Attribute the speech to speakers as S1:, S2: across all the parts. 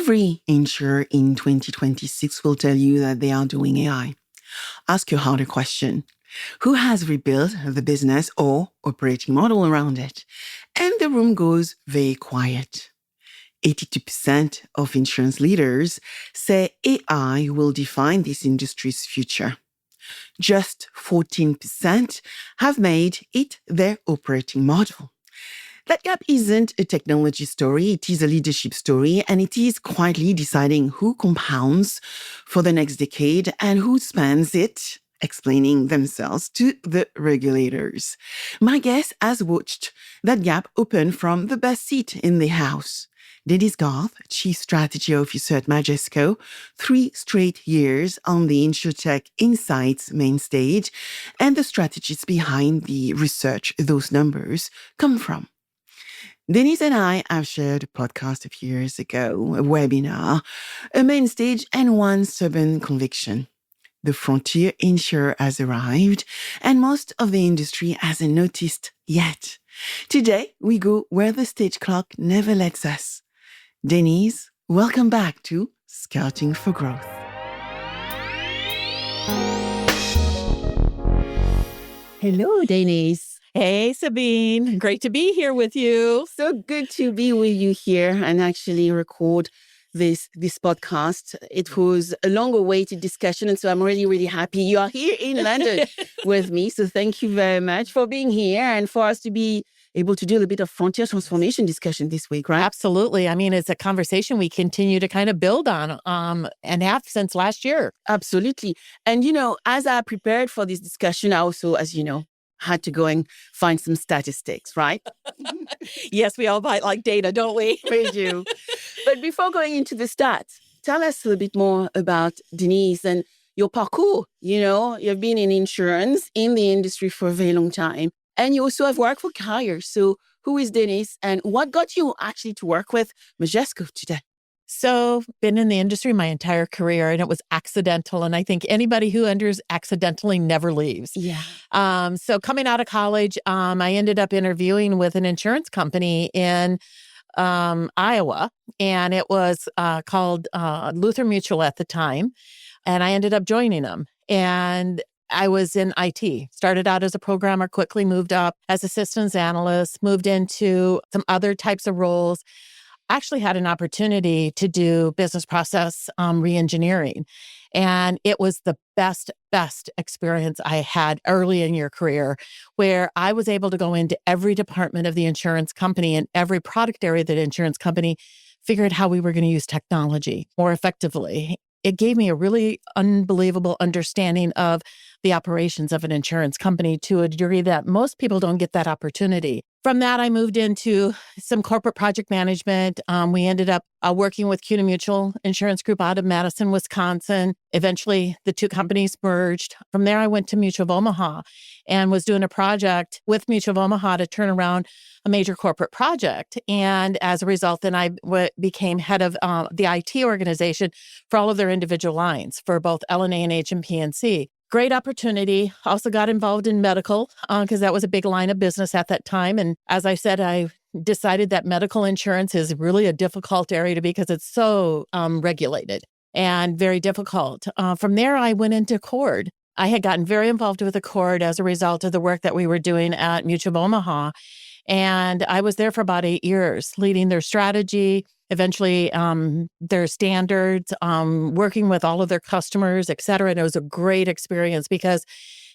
S1: Every insurer in 2026 will tell you that they are doing AI. Ask your harder question. Who has rebuilt the business or operating model around it? And the room goes very quiet. 82% of insurance leaders say AI will define this industry's future. Just 14% have made it their operating model. That gap isn't a technology story, it is a leadership story, and it is quietly deciding who compounds for the next decade and who spends it explaining themselves to the regulators. My guest has watched that gap open from the best seat in the house. Denise Garth, Chief Strategy Officer at Majesco, 3 straight years on the InsurTech Insights main stage, and the strategists behind the research those numbers come from. Denise and I have shared a podcast a few years ago, a webinar, a main stage, and one stubborn conviction. The Frontier Insurer has arrived, and most of the industry hasn't noticed yet. Today, we go where the stage clock never lets us. Denise, welcome back to Scouting for Growth. Hello, Denise.
S2: Hey, Sabine. Great to be here with you.
S1: So good to be with you here and actually record this podcast. It was a long-awaited discussion, and so I'm really, really happy you are here in London with me. So thank you very much for being here and for us to be able to do a little bit of frontier transformation discussion this week, right?
S2: Absolutely. I mean, it's a conversation we continue to kind of build on and have since last year.
S1: Absolutely. And, as I prepared for this discussion, I also, as you know, had to go and find some statistics, right?
S2: Yes, we all like data, don't we?
S1: We do. But before going into the stats, tell us a little bit more about Denise and your parcours. You've been in insurance in the industry for a very long time. And you also have worked for carriers. So who is Denise and what got you actually to work with Majesco today?
S2: So been in the industry my entire career, and it was accidental. And I think anybody who enters accidentally never leaves.
S1: Yeah.
S2: So coming out of college, I ended up interviewing with an insurance company in Iowa, and it was called Luther Mutual at the time. And I ended up joining them. And I was in IT, started out as a programmer, quickly moved up as a systems analyst, moved into some other types of roles. Actually had an opportunity to do business process reengineering. And it was the best experience I had early in your career, where I was able to go into every department of the insurance company and every product area of the insurance company, figure out how we were going to use technology more effectively. It gave me a really unbelievable understanding of the operations of an insurance company to a degree that most people don't get that opportunity. From that, I moved into some corporate project management. We ended up working with CUNA Mutual Insurance Group out of Madison, Wisconsin. Eventually, the two companies merged. From there, I went to Mutual of Omaha and was doing a project with Mutual of Omaha to turn around a major corporate project. And as a result, then I became head of the IT organization for all of their individual lines for both L&A and H&P and C. Great opportunity. Also got involved in medical because that was a big line of business at that time. And as I said, I decided that medical insurance is really a difficult area to be because it's so regulated and very difficult. From there, I went into Cord. I had gotten very involved with the Cord as a result of the work that we were doing at Mutual of Omaha. And I was there for about 8 years, leading their strategy, eventually their standards, working with all of their customers, et cetera. And it was a great experience because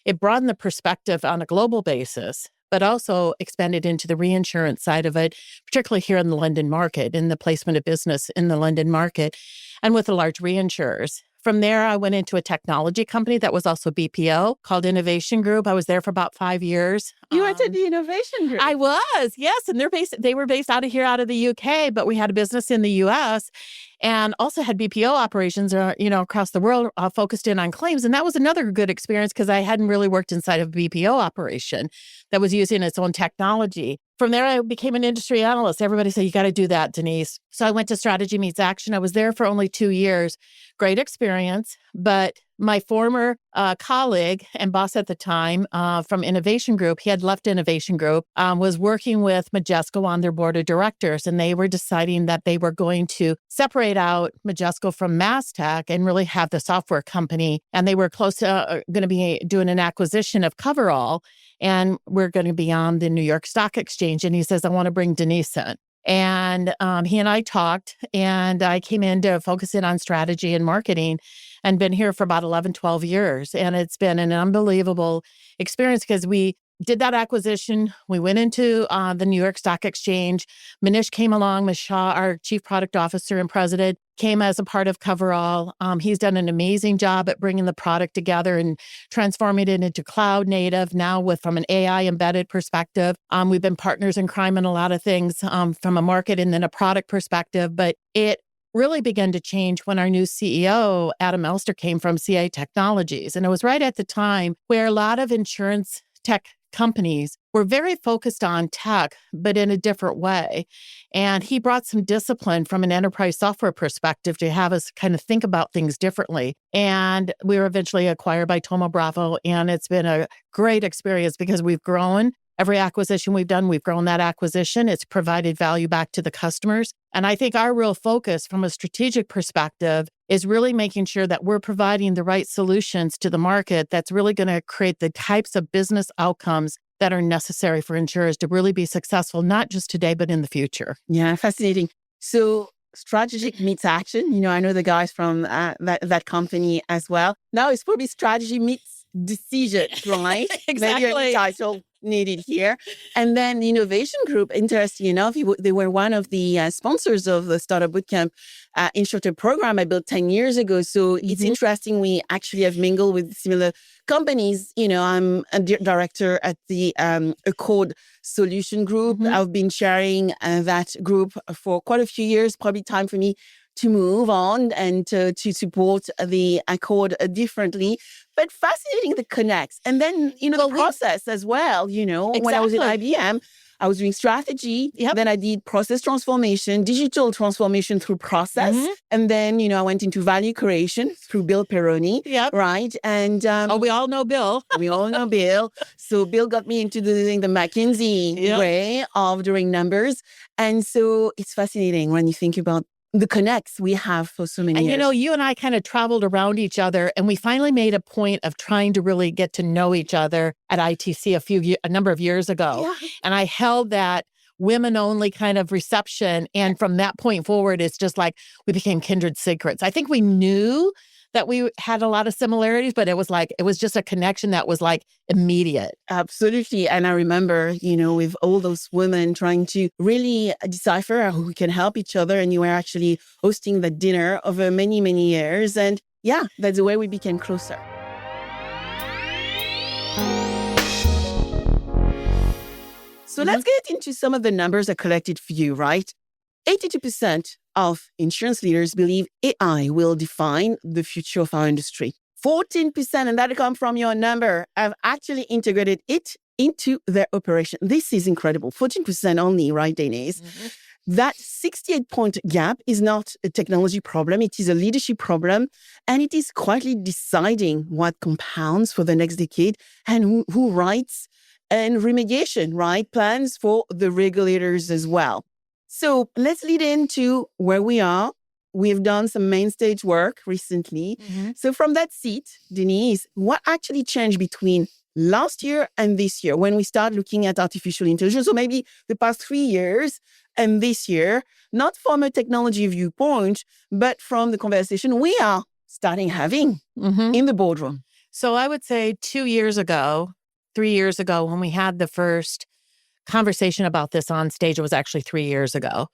S2: it broadened the perspective on a global basis, but also expanded into the reinsurance side of it, particularly here in the London market, in the placement of business in the London market, and with the large reinsurers. From there, I went into a technology company that was also BPO called Innovation Group. I was there for about 5 years.
S1: You went to the Innovation Group?
S2: I was, yes. And they were based out of the UK, but we had a business in the US and also had BPO operations, across the world, focused in on claims. And that was another good experience because I hadn't really worked inside of a BPO operation that was using its own technology. From there, I became an industry analyst. Everybody said, you got to do that, Denise. So I went to Strategy Meets Action. I was there for only 2 years. Great experience. But my former colleague and boss at the time from Innovation Group, he had left Innovation Group, was working with Majesco on their board of directors. And they were deciding that they were going to separate out Majesco from Mastech and really have the software company. And they were close to going to be doing an acquisition of Coverall. And we're going to be on the New York Stock Exchange. And he says, I want to bring Denise in. And he and I talked, and I came in to focus in on strategy and marketing and been here for about 11, 12 years. And it's been an unbelievable experience because we did that acquisition. We went into the New York Stock Exchange. Manish came along, Misha, our chief product officer and president, came as a part of Coverall. He's done an amazing job at bringing the product together and transforming it into cloud native now from an AI embedded perspective. We've been partners in crime in a lot of things from a market and then a product perspective, but it really began to change when our new CEO, Adam Elster, came from CA Technologies. And it was right at the time where a lot of insurance tech companies were very focused on tech, but in a different way. And he brought some discipline from an enterprise software perspective to have us kind of think about things differently. And we were eventually acquired by Thoma Bravo. And it's been a great experience because we've grown. Every acquisition we've done, we've grown that acquisition. It's provided value back to the customers. And I think our real focus from a strategic perspective is really making sure that we're providing the right solutions to the market that's really going to create the types of business outcomes that are necessary for insurers to really be successful, not just today, but in the future.
S1: Yeah, fascinating. So strategic meets action. I know the guys from that company as well. Now it's probably strategy meets decision, right?
S2: Exactly.
S1: Maybe a title needed here. And then the Innovation Group, interesting enough, they were one of the sponsors of the Startup Bootcamp instructor program I built 10 years ago. So it's interesting. We actually have mingled with similar companies. I'm a director at the Accord Solution Group. I've been sharing that group for quite a few years. Probably time for me to move on and to support the Accord differently. But fascinating, the connects. And then, the process as well, when I was at IBM, I was doing strategy. Then I did process transformation, digital transformation through process. And then, I went into value creation through Bill Peroni. Right. And
S2: we all know Bill.
S1: We all know Bill. So Bill got me into doing the McKinsey way of doing numbers. And so it's fascinating when you think about the connects we have for so many years.
S2: And you and I kind of traveled around each other, and we finally made a point of trying to really get to know each other at ITC a number of years ago. And I held that women-only kind of reception. And from that point forward, it's just like we became kindred secrets. I think we knew that we had a lot of similarities, but it was just a connection that was like immediate.
S1: Absolutely. And I remember, with all those women trying to really decipher how we can help each other. And you were actually hosting the dinner over many, many years. And that's the way we became closer. So let's get into some of the numbers I collected for you, right? 82% of insurance leaders believe AI will define the future of our industry. 14%, and that comes from your number, have actually integrated it into their operation. This is incredible. 14% only, right, Denise? That 68-point gap is not a technology problem. It is a leadership problem, and it is quietly deciding what compounds for the next decade and who writes and remediation, right? Plans for the regulators as well. So let's lead into where we are. We've done some main stage work recently. So from that seat, Denise, what actually changed between last year and this year when we start looking at artificial intelligence? So maybe the past 3 years and this year, not from a technology viewpoint, but from the conversation we are starting having in the boardroom.
S2: So I would say 3 years ago, when we had the first conversation about this on stage, it was actually 3 years ago.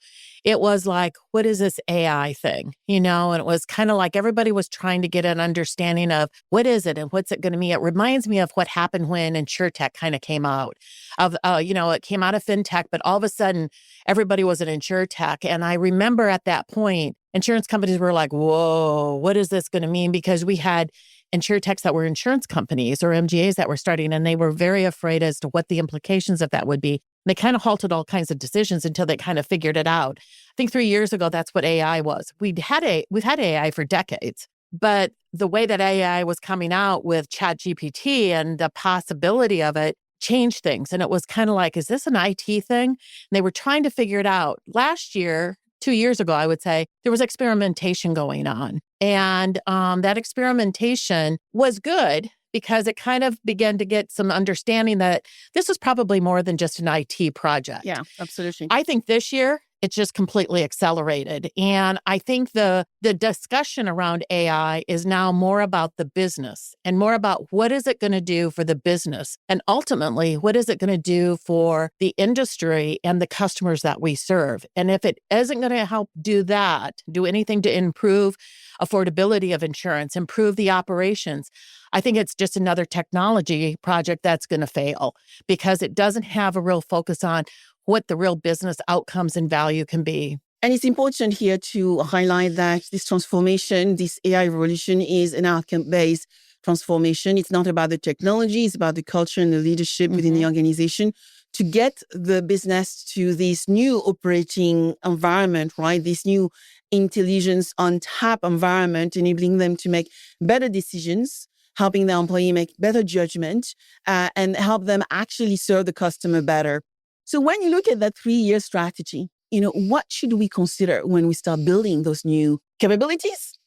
S2: It was like, what is this AI thing? And it was kind of like everybody was trying to get an understanding of what is it and what's it going to be. It reminds me of what happened when InsurTech kind of came out it came out of FinTech, but all of a sudden everybody was an InsurTech. And I remember at that point, insurance companies were like, whoa, what is this going to mean? Because we had InsurTechs that were insurance companies or MGAs that were starting, and they were very afraid as to what the implications of that would be. They kind of halted all kinds of decisions until they kind of figured it out. I think 3 years ago, that's what AI was. We've had AI for decades, but the way that AI was coming out with ChatGPT and the possibility of it changed things. And it was kind of like, is this an IT thing? And they were trying to figure it out. Last year, 2 years ago, I would say, there was experimentation going on. And that experimentation was good because it kind of began to get some understanding that this was probably more than just an IT project.
S3: Yeah, absolutely.
S2: I think this year, it's just completely accelerated. And I think the discussion around AI is now more about the business and more about what is it going to do for the business? And ultimately, what is it going to do for the industry and the customers that we serve? And if it isn't going to help do that, do anything to improve affordability of insurance, improve the operations, I think it's just another technology project that's going to fail because it doesn't have a real focus on what the real business outcomes and value can be.
S3: And it's important here to highlight that this transformation, this AI revolution is an outcome-based transformation. It's not about the technology, it's about the culture and the leadership within the organization to get the business to this new operating environment, right? This new intelligence on tap environment, enabling them to make better decisions, helping the employee make better judgment, and help them actually serve the customer better. So when you look at that 3-year strategy, what should we consider when we start building those new capabilities?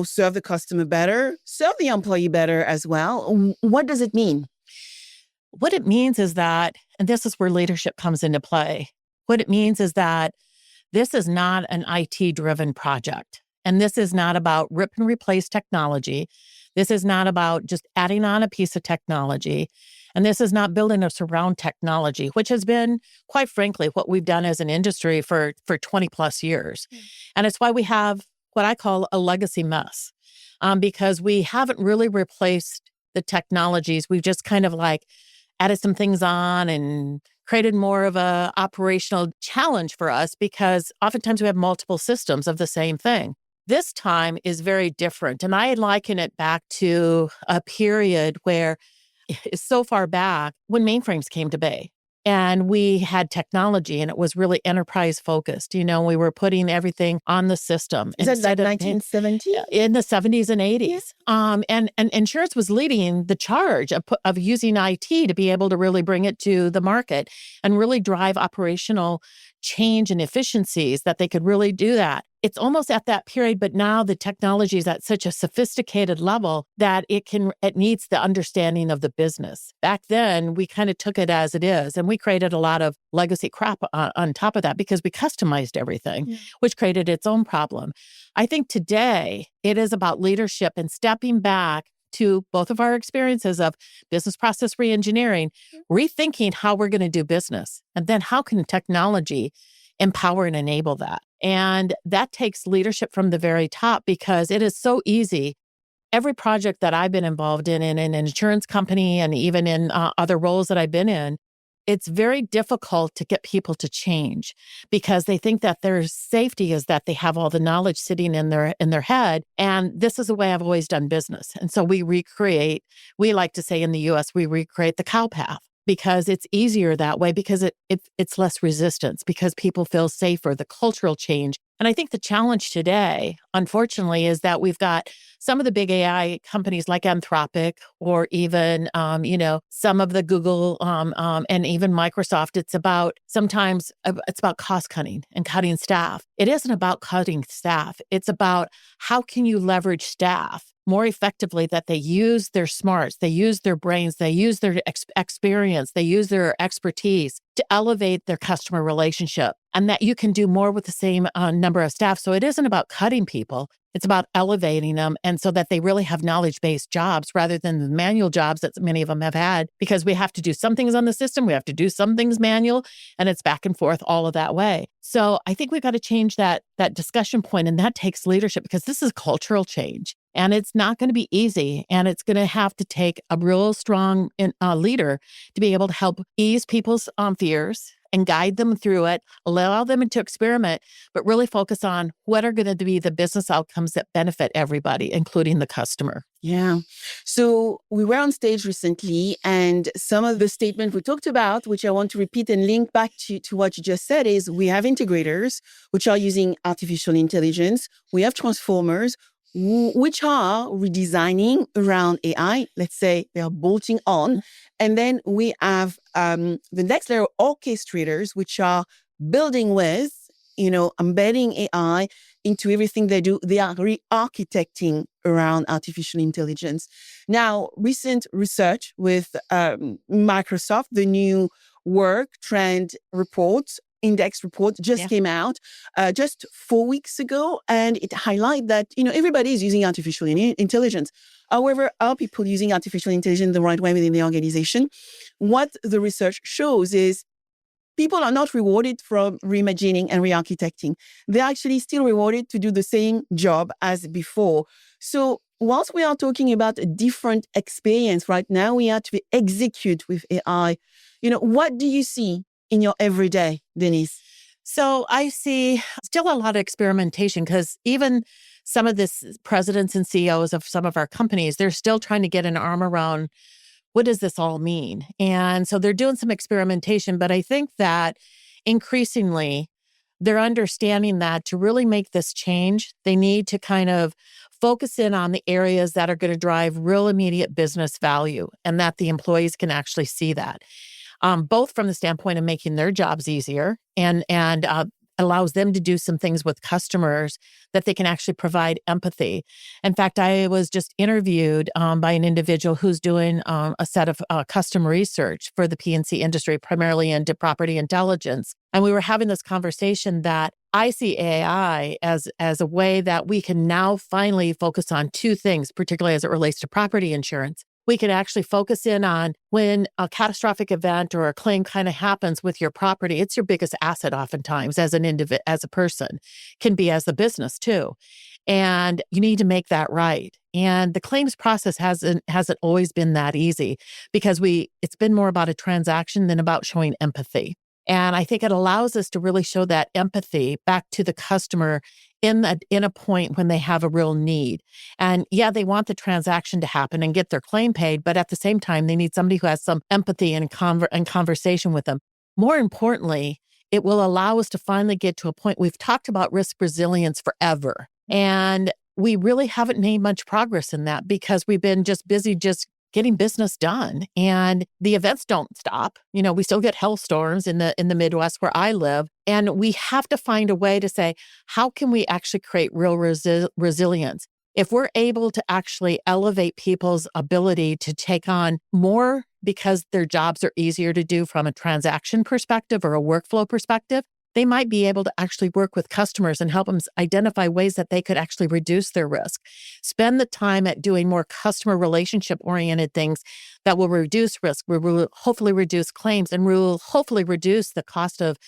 S3: Serve the customer better, serve the employee better as well. What does it mean?
S2: What it means is that, and this is where leadership comes into play, what it means is that this is not an IT-driven project. And this is not about rip and replace technology. This is not about just adding on a piece of technology. And this is not building us around technology, which has been, quite frankly, what we've done as an industry for 20 plus years. And it's why we have what I call a legacy mess, because we haven't really replaced the technologies. We've just kind of like added some things on and created more of a operational challenge for us because oftentimes we have multiple systems of the same thing. This time is very different. And I liken it back to a period where it's so far back when mainframes came to Bay. And we had technology and it was really enterprise focused. We were putting everything on the system.
S3: Is that like 1970?
S2: In the 70s and 80s. And insurance was leading the charge of using IT to be able to really bring it to the market and really drive operational change and efficiencies that they could really do that. It's almost at that period, but now the technology is at such a sophisticated level that it needs the understanding of the business. Back then, we kind of took it as it is, and we created a lot of legacy crap on top of that because we customized everything, which created its own problem. I think today it is about leadership and stepping back to both of our experiences of business process reengineering, rethinking how we're going to do business, and then how can technology empower and enable that. And that takes leadership from the very top because it is so easy. Every project that I've been involved in an insurance company and even in other roles that I've been in, it's very difficult to get people to change because they think that their safety is that they have all the knowledge sitting in their head. And this is the way I've always done business. And so we like to say in the US, we recreate the cow path because it's easier that way because it's less resistance because people feel safer, the cultural change. And I think the challenge today, unfortunately, is that we've got some of the big AI companies like Anthropic or even, some of the Google and even Microsoft. It's about cost cutting and cutting staff. It isn't about cutting staff. It's about how can you leverage staff more effectively, that they use their smarts, they use their brains, they use their experience, they use their expertise to elevate their customer relationship, and that you can do more with the same number of staff. So it isn't about cutting people. It's about elevating them, and so that they really have knowledge-based jobs rather than the manual jobs that many of them have had, because we have to do some things on the system, we have to do some things manual, and it's back and forth all of that way. So I think we've got to change that discussion point, and that takes leadership because this is cultural change. And it's not going to be easy. And it's going to have to take a real strong leader to be able to help ease people's fears and guide them through it, allow them to experiment, but really focus on what are going to be the business outcomes that benefit everybody, including the customer.
S3: Yeah. So we were on stage recently, and some of the statements we talked about, which I want to repeat and link back to what you just said, is we have integrators, which are using artificial intelligence. We have transformers, which are redesigning around AI. Let's say they are bolting on. And then we have the next layer, orchestrators, which are building with, embedding AI into everything they do. They are re-architecting around artificial intelligence. Now, recent research with Microsoft, the new work trend report, index report just came out just 4 weeks ago, and it highlighted that, everybody is using artificial intelligence. However, are people using artificial intelligence the right way within the organization? What the research shows is people are not rewarded from reimagining and re-architecting. They're actually still rewarded to do the same job as before. So whilst we are talking about a different experience right now, we have to execute with AI. What do you see in your everyday, Denise?
S2: So I see still a lot of experimentation, because even some of this presidents and CEOs of some of our companies, they're still trying to get an arm around what does this all mean? And so they're doing some experimentation, but I think that increasingly they're understanding that to really make this change, they need to kind of focus in on the areas that are going to drive real immediate business value, and that the employees can actually see that. Both from the standpoint of making their jobs easier and allows them to do some things with customers that they can actually provide empathy. In fact, I was just interviewed by an individual who's doing a set of custom research for the P&C industry, primarily into property intelligence. And we were having this conversation that I see AI as a way that we can now finally focus on two things, particularly as it relates to property insurance. We can actually focus in on when a catastrophic event or a claim kind of happens with your property. It's your biggest asset oftentimes as an as a person, can be as a business too. And you need to make that right. And the claims process hasn't always been that easy, because it's been more about a transaction than about showing empathy. And I think it allows us to really show that empathy back to the customer in a point when they have a real need. And they want the transaction to happen and get their claim paid, but at the same time, they need somebody who has some empathy and conversation with them. More importantly, it will allow us to finally get to a point. We've talked about risk resilience forever, and we really haven't made much progress in that because we've been just busy getting business done, and the events don't stop. We still get hailstorms in the Midwest where I live, and we have to find a way to say, how can we actually create real resilience? If we're able to actually elevate people's ability to take on more because their jobs are easier to do from a transaction perspective or a workflow perspective, they might be able to actually work with customers and help them identify ways that they could actually reduce their risk. Spend the time at doing more customer relationship-oriented things that will reduce risk, will hopefully reduce claims, and will hopefully reduce the cost of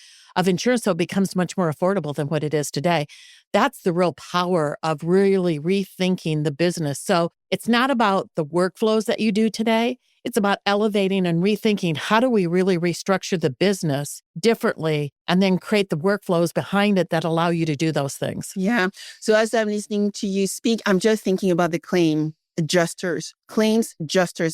S2: insurance so it becomes much more affordable than what it is today. That's the real power of really rethinking the business. So it's not about the workflows that you do today. It's about elevating and rethinking, how do we really restructure the business differently and then create the workflows behind it that allow you to do those things.
S3: Yeah. So as I'm listening to you speak, I'm just thinking about the claims adjusters,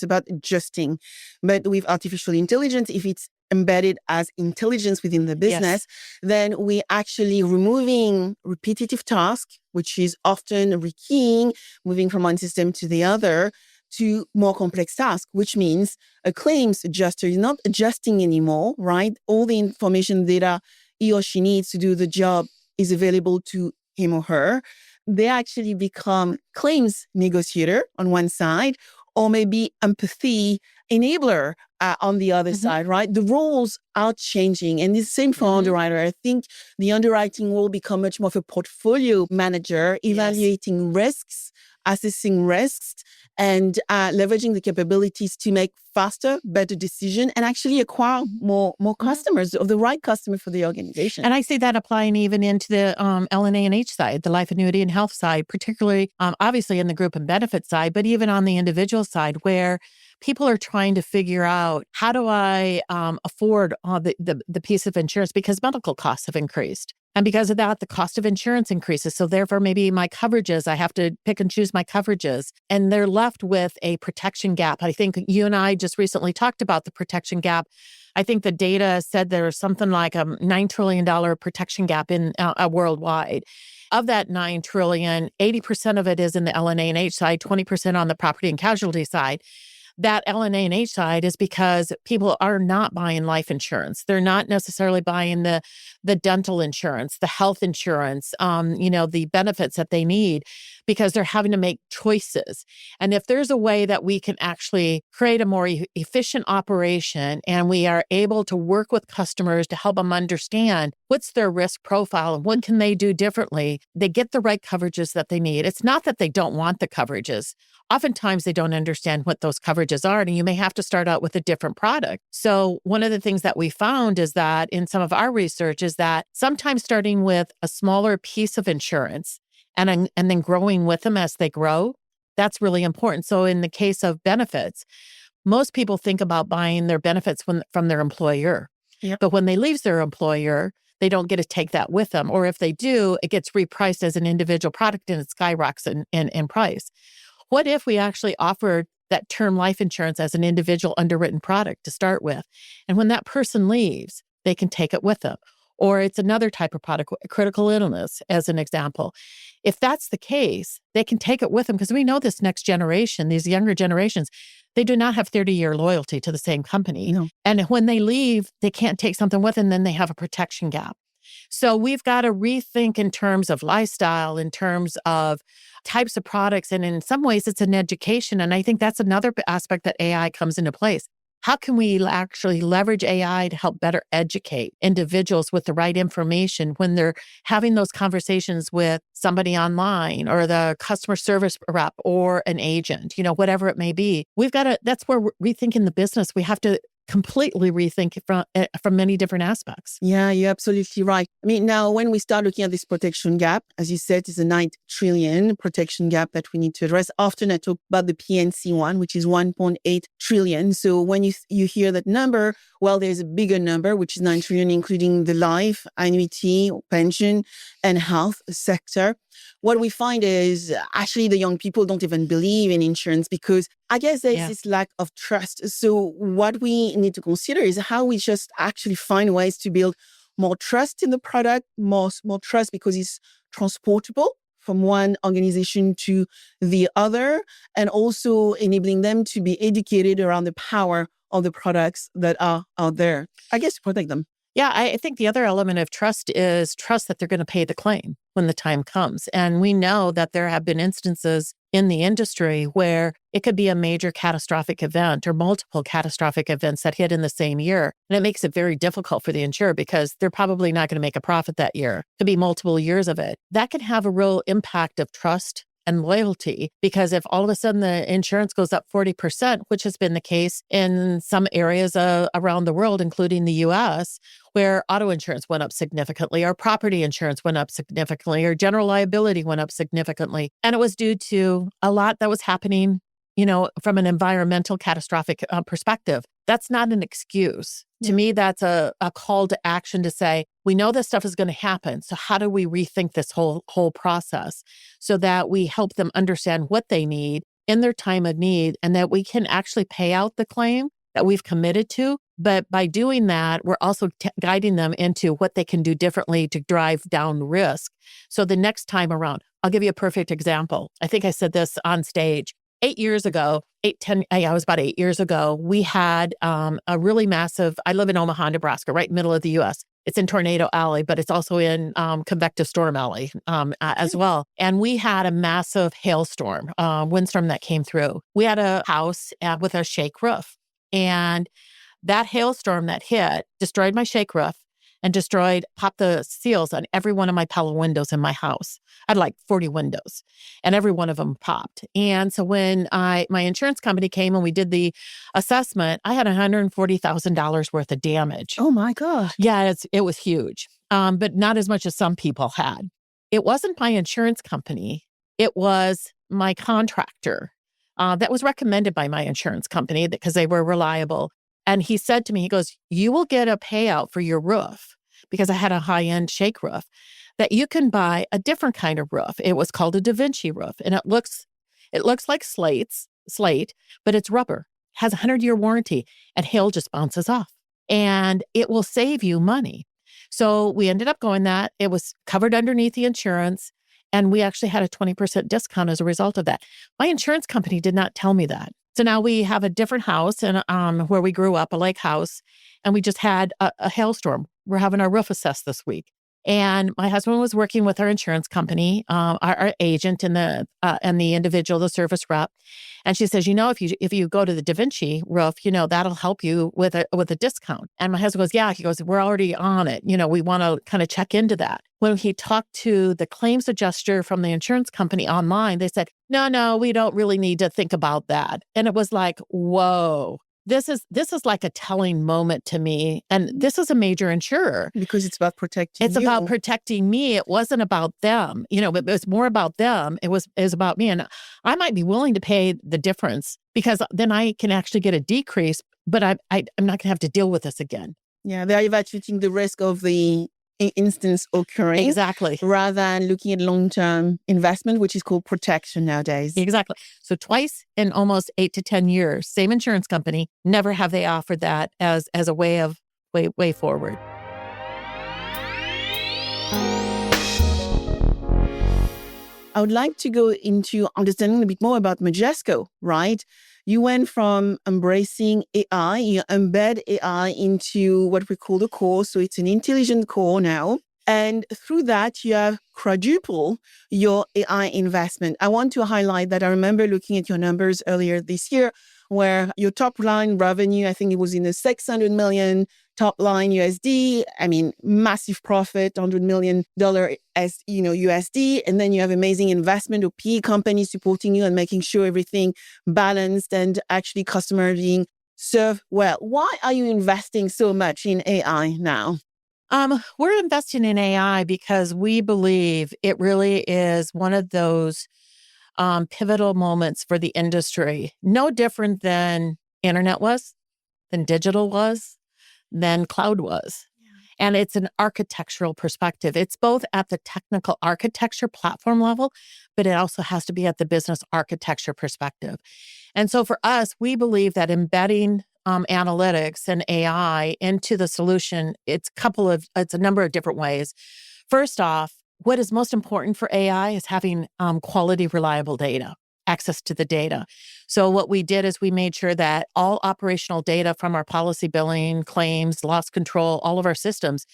S3: about adjusting. But with artificial intelligence, if it's embedded as intelligence within the business, then we actually removing repetitive tasks, which is often rekeying, moving from one system to the other, to more complex tasks, which means a claims adjuster is not adjusting anymore, right? All the information data he or she needs to do the job is available to him or her. They actually become claims negotiator on one side, or maybe empathy enabler on the other side, right? The roles are changing. And it's the same for underwriter. I think the underwriting will become much more of a portfolio manager, evaluating risks, assessing risks, and leveraging the capabilities to make faster, better decision and actually acquire more customers, or the right customer for the organization.
S2: And I see that applying even into the L&A and H side, the life annuity and health side, particularly obviously in the group and benefit side, but even on the individual side, where people are trying to figure out, how do I afford the piece of insurance, because medical costs have increased. And because of that, the cost of insurance increases. So therefore, maybe my coverages, I have to pick and choose my coverages. And they're left with a protection gap. I think you and I just recently talked about the protection gap. I think the data said there was something like a $9 trillion protection gap in worldwide. Of that $9 trillion, 80% of it is in the LNA&H side, 20% on the property and casualty side. That LNA&H side is because people are not buying life insurance. They're not necessarily buying the dental insurance, the health insurance, the benefits that they need, because they're having to make choices. And if there's a way that we can actually create a more efficient operation, and we are able to work with customers to help them understand what's their risk profile and what can they do differently, they get the right coverages that they need. It's not that they don't want the coverages. Oftentimes, they don't understand what those coverages are, and you may have to start out with a different product. So one of the things that we found is that in some of our research is that sometimes starting with a smaller piece of insurance and then growing with them as they grow, that's really important. So in the case of benefits, most people think about buying their benefits from their employer.
S3: Yep.
S2: But when they leave their employer, they don't get to take that with them. Or if they do, it gets repriced as an individual product and it skyrockets in price. What if we actually offered that term life insurance as an individual underwritten product to start with? And when that person leaves, they can take it with them. Or it's another type of product, critical illness, as an example. If that's the case, they can take it with them, because we know this next generation, these younger generations, they do not have 30-year loyalty to the same company.
S3: No.
S2: And when they leave, they can't take something with them, and then they have a protection gap. So we've got to rethink in terms of lifestyle, in terms of types of products. And in some ways, it's an education. And I think that's another aspect that AI comes into place. How can we actually leverage AI to help better educate individuals with the right information when they're having those conversations with somebody online or the customer service rep or an agent, whatever it may be? That's where we're rethinking the business. We have to completely rethink it from many different aspects.
S3: Yeah, you're absolutely right. I mean, now when we start looking at this protection gap, as you said, it's a 9 trillion protection gap that we need to address. Often I talk about the PNC one, which is 1.8 trillion. So when you hear that number, well, there's a bigger number, which is 9 trillion, including the life, annuity, pension, and health sector. What we find is actually the young people don't even believe in insurance, because I guess there's this lack of trust. So what we need to consider is how we just actually find ways to build more trust in the product, more trust because it's transportable from one organization to the other, and also enabling them to be educated around the power of the products that are out there, I guess, to protect them.
S2: Yeah, I think the other element of trust is trust that they're going to pay the claim when the time comes. And we know that there have been instances in the industry where it could be a major catastrophic event or multiple catastrophic events that hit in the same year. And it makes it very difficult for the insurer, because they're probably not going to make a profit that year. It could be multiple years of it. That can have a real impact of trust and loyalty, because if all of a sudden the insurance goes up 40%, which has been the case in some areas around the world, including the US, where auto insurance went up significantly, or property insurance went up significantly, or general liability went up significantly. And it was due to a lot that was happening, from an environmental catastrophic perspective. That's not an excuse. To me, that's a call to action to say, we know this stuff is going to happen. So how do we rethink this whole process so that we help them understand what they need in their time of need, and that we can actually pay out the claim that we've committed to. But by doing that, we're also guiding them into what they can do differently to drive down risk. So the next time around, I'll give you a perfect example. I think I said this on stage. 8 years ago, it was about 8 years ago, we had a really massive, I live in Omaha, Nebraska, right in the middle of the U.S. It's in Tornado Alley, but it's also in Convective Storm Alley as well. And we had a massive hailstorm, windstorm that came through. We had a house with a shake roof. And that hailstorm that hit destroyed my shake roof and popped the seals on every one of my Pella windows in my house. I had like 40 windows, and every one of them popped. And so when my insurance company came and we did the assessment, I had $140,000 worth of damage.
S3: Oh my God.
S2: Yeah, it was huge, but not as much as some people had. It wasn't my insurance company. It was my contractor. that was recommended by my insurance company because they were reliable. And he said to me, he goes, you will get a payout for your roof because I had a high-end shake roof that you can buy a different kind of roof. It was called a Da Vinci roof. And it looks like slate, but it's rubber, has a 100-year warranty, and hail just bounces off. And it will save you money. So we ended up going that. It was covered underneath the insurance. And we actually had a 20% discount as a result of that. My insurance company did not tell me that. So now we have a different house and where we grew up, a lake house, and we just had a hailstorm. We're having our roof assessed this week. And my husband was working with our insurance company, our agent and the individual, the service rep. And she says, if you go to the Da Vinci roof, that'll help you with a discount. And my husband goes, yeah. He goes, we're already on it. We want to kind of check into that. When he talked to the claims adjuster from the insurance company online, they said, no, we don't really need to think about that. And it was like, whoa. This is like a telling moment to me. And this is a major insurer.
S3: Because it's about protecting
S2: It's about protecting me. It wasn't about them. It was more about them. It was about me. And I might be willing to pay the difference because then I can actually get a decrease, but I'm not going to have to deal with this again.
S3: Yeah, they're evaluating the risk of the instance occurring.
S2: Exactly.
S3: Rather than looking at long-term investment, which is called protection nowadays.
S2: Exactly. So twice in almost 8 to 10 years, same insurance company, never have they offered that as a way forward.
S3: I would like to go into understanding a bit more about Majesco, right? You went from embracing AI, you embed AI into what we call the core. So it's an intelligent core now. And through that, you have quadrupled your AI investment. I want to highlight that I remember looking at your numbers earlier this year, where your top line revenue, I think it was in the 600 million top line USD. I mean, massive profit, $100 million as USD. And then you have amazing investment or PE companies supporting you and making sure everything balanced and actually customer being served well. Why are you investing so much in AI now?
S2: We're investing in AI because we believe it really is one of those pivotal moments for the industry. No different than internet was, than digital was, than cloud was. Yeah. And it's an architectural perspective. It's both at the technical architecture platform level, but it also has to be at the business architecture perspective. And so for us, we believe that embedding analytics and AI into the solution, it's a number of different ways. First off, what is most important for AI is having quality, reliable data, access to the data. So what we did is we made sure that all operational data from our policy billing, claims, loss control, all of our systems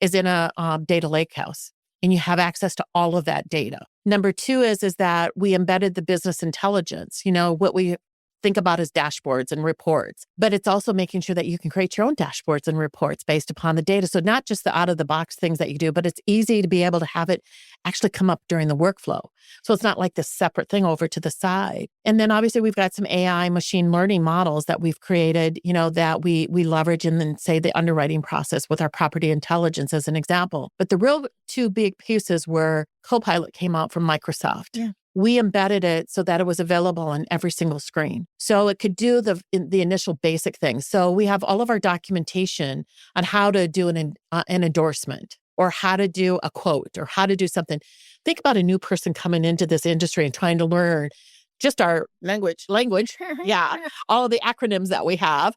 S2: is in a data lakehouse. And you have access to all of that data. Number two is that we embedded the business intelligence, what we think about as dashboards and reports, but it's also making sure that you can create your own dashboards and reports based upon the data. So not just the out-of-the-box things that you do, but it's easy to be able to have it actually come up during the workflow. So it's not like this separate thing over to the side. And then obviously we've got some AI machine learning models that we've created, that we leverage in, then say, the underwriting process with our property intelligence as an example. But the real two big pieces were Copilot came out from Microsoft. Yeah. We embedded it so that it was available on every single screen. So it could do the initial basic things. So we have all of our documentation on how to do an endorsement or how to do a quote or how to do something. Think about a new person coming into this industry and trying to learn just our language. Yeah, all of the acronyms that we have,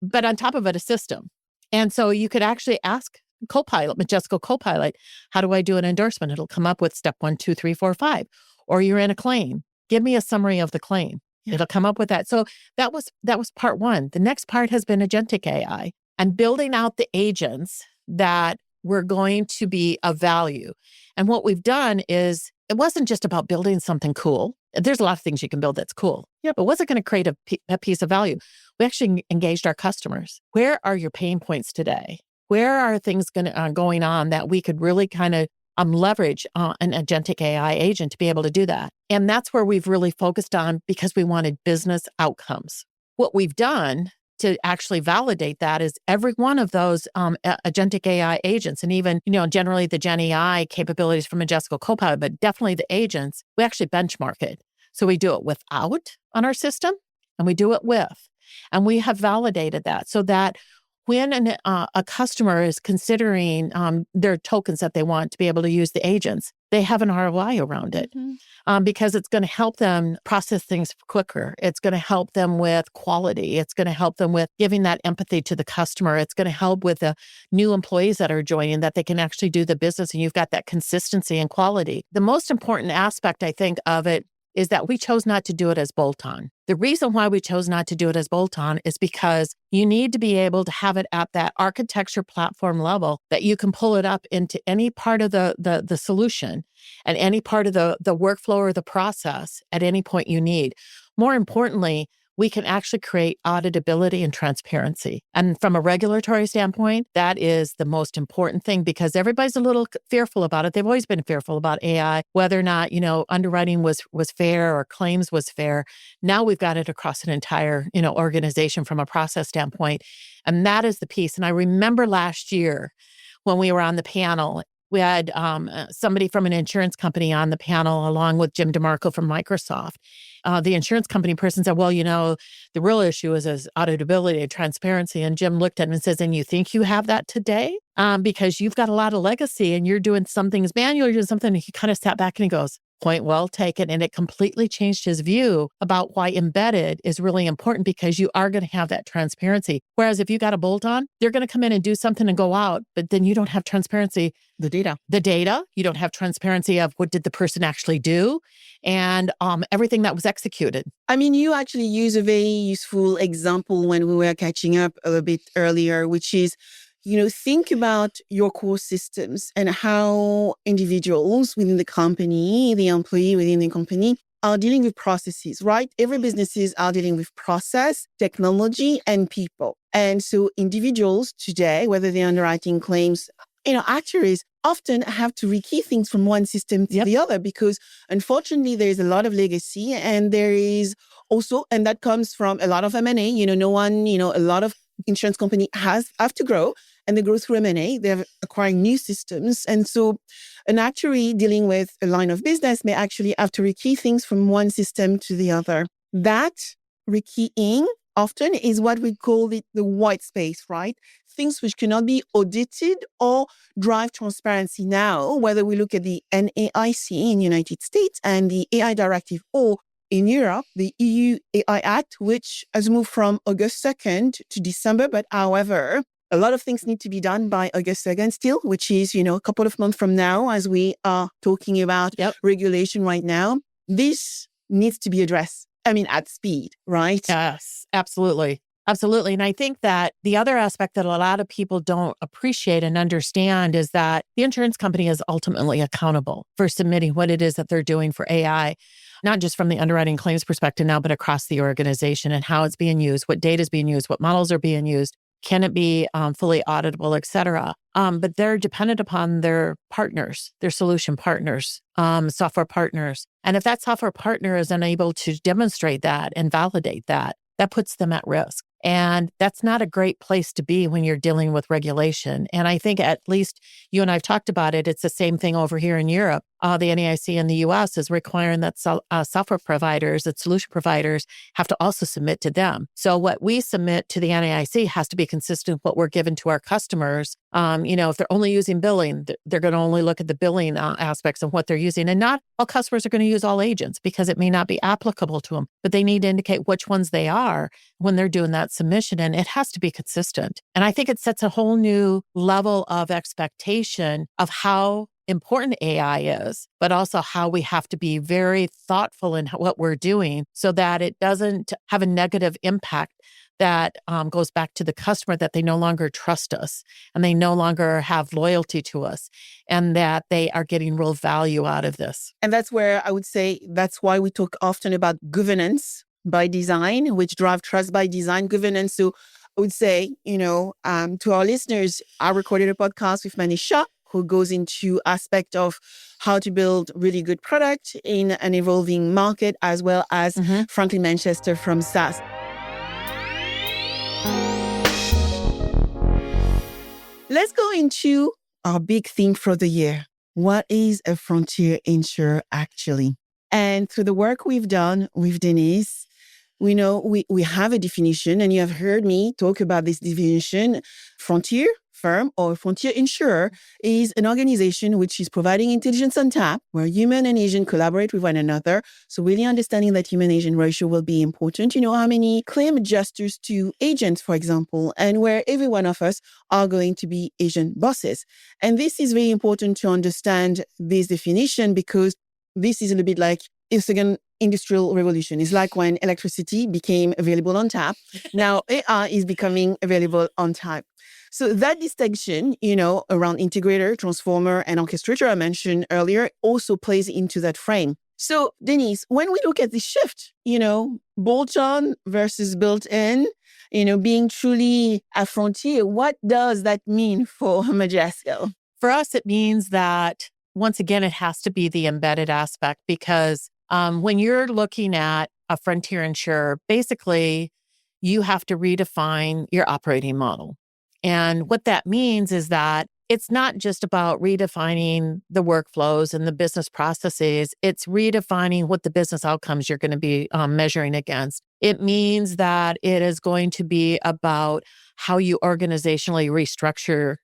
S2: but on top of it, a system. And so you could actually ask Copilot, Majesco Copilot, how do I do an endorsement? It'll come up with step 1, 2, 3, 4, 5. Or you're in a claim. Give me a summary of the claim. Yeah. It'll come up with that. So that was part one. The next part has been agentic AI and building out the agents that were going to be of value. And what we've done is it wasn't just about building something cool. There's a lot of things you can build that's cool. Yeah, but was it going to create a piece of value? We actually engaged our customers. Where are your pain points today? Where are things going on that we could really kind of leverage an agentic AI agent to be able to do that? And that's where we've really focused on because we wanted business outcomes. What we've done to actually validate that is every one of those agentic AI agents, and even, generally the Gen AI capabilities from Majesco Copilot, but definitely the agents, we actually benchmark it. So we do it without on our system, and we do it with. And we have validated that so that when a customer is considering their tokens that they want to be able to use the agents, they have an ROI around it. Because it's going to help them process things quicker. It's going to help them with quality. It's going to help them with giving that empathy to the customer. It's going to help with the new employees that are joining, that they can actually do the business, and you've got that consistency and quality. The most important aspect, I think, of it is that we chose not to do it as bolt-on. The reason why we chose not to do it as bolt-on is because you need to be able to have it at that architecture platform level that you can pull it up into any part of the solution and any part of the workflow or the process at any point you need. More importantly, we can actually create auditability and transparency. And from a regulatory standpoint, that is the most important thing, because everybody's a little fearful about it. They've always been fearful about AI, whether or not, underwriting was fair or claims was fair. Now we've got it across an entire, organization from a process standpoint. And that is the piece. And I remember last year when we were on the panel, we had somebody from an insurance company on the panel along with Jim DeMarco from Microsoft. The insurance company person said, well, the real issue is auditability and transparency. And Jim looked at him and says, and you think you have that today? Because you've got a lot of legacy and you're doing some things manual, you're doing something. And he kind of sat back and he goes, point well taken. And it completely changed his view about why embedded is really important, because you are going to have that transparency. Whereas if you got a bolt on, they're going to come in and do something and go out, but then you don't have transparency. The data, you don't have transparency of what did the person actually do and everything that was executed.
S3: I mean, you actually use a very useful example when we were catching up a little bit earlier, which is, think about your core systems and how individuals within the company, the employee within the company, are dealing with processes, right? Every businesses are dealing with process, technology, and people. And so individuals today, whether they're underwriting claims, actuaries often have to rekey things from one system to the other, because unfortunately there is a lot of legacy, and there is also, and that comes from a lot of M&A. A lot of insurance company have to grow, and they grow through M&A. They're acquiring new systems. And so an actuary dealing with a line of business may actually have to rekey things from one system to the other. That rekeying often is what we call the white space, right? Things which cannot be audited or drive transparency now, whether we look at the NAIC in the United States and the AI directive, or in Europe, the EU AI Act, which has moved from August 2nd to December. But however, a lot of things need to be done by August 2nd still, which is, a couple of months from now, as we are talking about regulation right now. This needs to be addressed. At speed, right?
S2: Yes, absolutely. Absolutely. And I think that the other aspect that a lot of people don't appreciate and understand is that the insurance company is ultimately accountable for submitting what it is that they're doing for AI, not just from the underwriting claims perspective now, but across the organization, and how it's being used, what data is being used, what models are being used. Can it be fully auditable, et cetera? But they're dependent upon their partners, their solution partners, software partners. And if that software partner is unable to demonstrate that and validate that, that puts them at risk. And that's not a great place to be when you're dealing with regulation. And I think at least you and I have talked about it. It's the same thing over here in Europe. The NAIC in the US is requiring that software providers, that solution providers have to also submit to them. So what we submit to the NAIC has to be consistent with what we're given to our customers. If they're only using billing, they're going to only look at the billing aspects of what they're using. And not all customers are going to use all agents, because it may not be applicable to them, but they need to indicate which ones they are when they're doing that submission. And it has to be consistent. And I think it sets a whole new level of expectation of how important AI is, but also how we have to be very thoughtful in what we're doing so that it doesn't have a negative impact that goes back to the customer, that they no longer trust us and they no longer have loyalty to us, and that they are getting real value out of this.
S3: And that's where I would say that's why we talk often about governance by design, which drive trust by design. Governance. So I would say, to our listeners, I recorded a podcast with Majesco, who goes into aspect of how to build really good product in an evolving market, as well as Franklin Manchester from SAS. Let's go into our big theme for the year. What is a Frontier Insurer actually? And through the work we've done with Denise, we know we have a definition, and you have heard me talk about this definition. Frontier firm or Frontier Insurer is an organization which is providing intelligence on tap, where human and agent collaborate with one another. So really understanding that human-agent ratio will be important. You know, how many claim adjusters to agents, for example, and where every one of us are going to be agent bosses. And this is very important to understand this definition, because this is a little bit like a second industrial revolution. It's like when electricity became available on tap. Now AI is becoming available on tap. So that distinction, you know, around integrator, transformer, and orchestrator I mentioned earlier also plays into that frame. So Denise, when we look at this shift, you know, bolt-on versus built-in, you know, being truly a frontier, what does that mean for Majesco?
S2: For us, it means that, once again, it has to be the embedded aspect, because when you're looking at a Frontier Insurer, basically, you have to redefine your operating model. And what that means is that it's not just about redefining the workflows and the business processes. It's redefining what the business outcomes you're going to be measuring against. It means that it is going to be about how you organizationally restructure.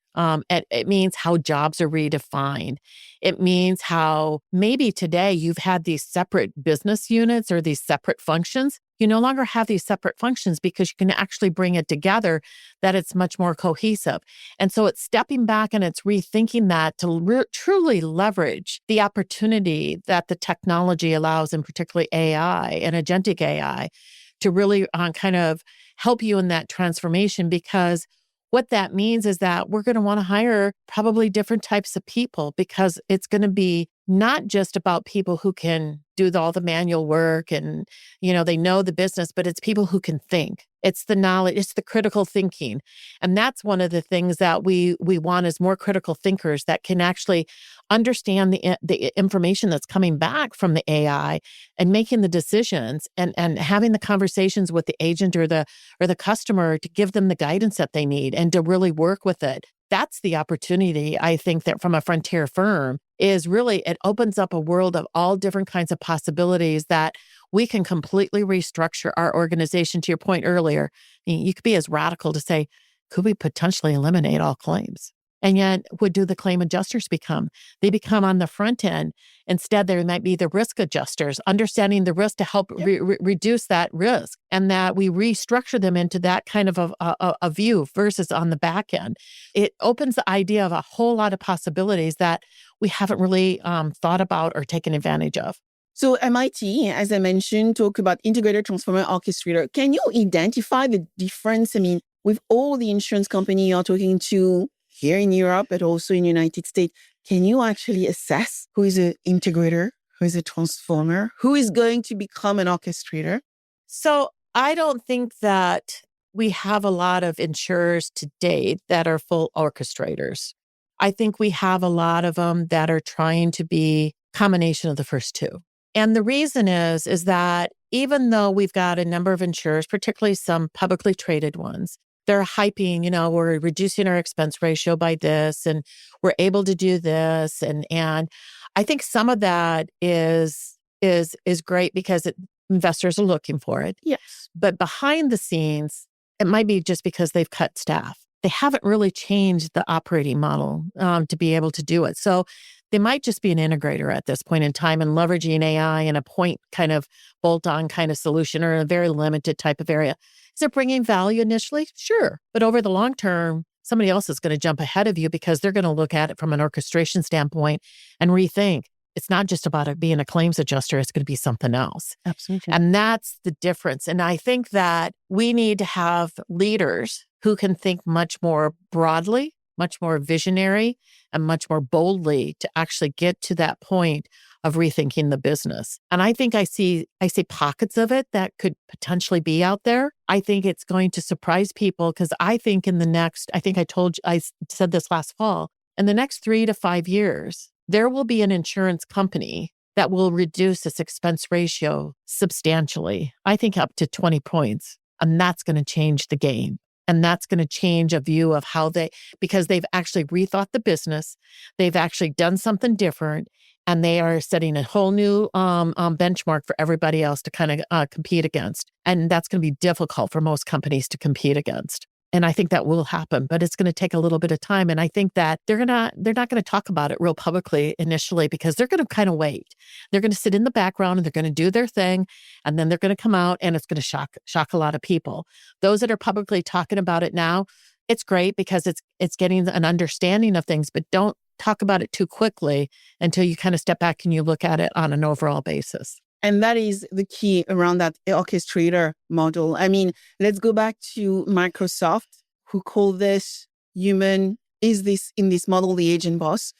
S2: It means how jobs are redefined. It means how maybe today you've had these separate business units or these separate functions. You no longer have these separate functions because you can actually bring it together, that it's much more cohesive. And so it's stepping back and it's rethinking that to truly leverage the opportunity that the technology allows, and particularly AI and agentic AI, to really kind of help you in that transformation. Because what that means is that we're going to want to hire probably different types of people, because it's going to be not just about people who can do all the manual work and, you know, they know the business, but it's people who can think. It's the knowledge, it's the critical thinking. And that's one of the things that we want, is more critical thinkers that can actually understand the information that's coming back from the AI and making the decisions and having the conversations with the agent or the customer to give them the guidance that they need and to really work with it. That's the opportunity, I think, that from a frontier firm is really, it opens up a world of all different kinds of possibilities that we can completely restructure our organization. To your point earlier, you could be as radical to say, could we potentially eliminate all claims? And yet, what do the claim adjusters become? They become on the front end. Instead, there might be the risk adjusters, understanding the risk to help reduce that risk, and that we restructure them into that kind of a view versus on the back end. It opens the idea of a whole lot of possibilities that we haven't really thought about or taken advantage of.
S3: So MIT, as I mentioned, talk about integrator, transformer, orchestrator. Can you identify the difference? I mean, with all the insurance company you're talking to here in Europe, but also in the United States, can you actually assess who is an integrator, who is a transformer, who is going to become an orchestrator?
S2: So I don't think that we have a lot of insurers to date that are full orchestrators. I think we have a lot of them that are trying to be a combination of the first two. And the reason is that even though we've got a number of insurers, particularly some publicly traded ones, they're hyping, you know, we're reducing our expense ratio by this, and we're able to do this. And I think some of that is great because investors are looking for it.
S3: Yes.
S2: But behind the scenes, it might be just because they've cut staff. They haven't really changed the operating model to be able to do it. So they might just be an integrator at this point in time and leveraging AI in a point kind of bolt-on kind of solution or a very limited type of area. Is it bringing value initially? Sure. But over the long term, somebody else is going to jump ahead of you because they're going to look at it from an orchestration standpoint and rethink. It's not just about it being a claims adjuster. It's going to be something else.
S3: Absolutely.
S2: And that's the difference. And I think that we need to have leaders who can think much more broadly, much more visionary, and much more boldly to actually get to that point of rethinking the business. And I think I see pockets of it that could potentially be out there. I think it's going to surprise people because I think I said this last fall, in the next 3 to 5 years, there will be an insurance company that will reduce its expense ratio substantially. I think up to 20 points. And that's going to change the game. And that's going to change a view of how because they've actually rethought the business. They've actually done something different. And they are setting a whole new benchmark for everybody else to kind of compete against. And that's going to be difficult for most companies to compete against. And I think that will happen, but it's going to take a little bit of time. And I think that they're not going to talk about it real publicly initially, because they're going to kind of wait. They're going to sit in the background and they're going to do their thing. And then they're going to come out and it's going to shock a lot of people. Those that are publicly talking about it now, it's great because it's getting an understanding of things, but don't talk about it too quickly until you kind of step back and you look at it on an overall basis.
S3: And that is the key around that orchestrator model. I mean, let's go back to Microsoft, who call this in this model, the agent boss.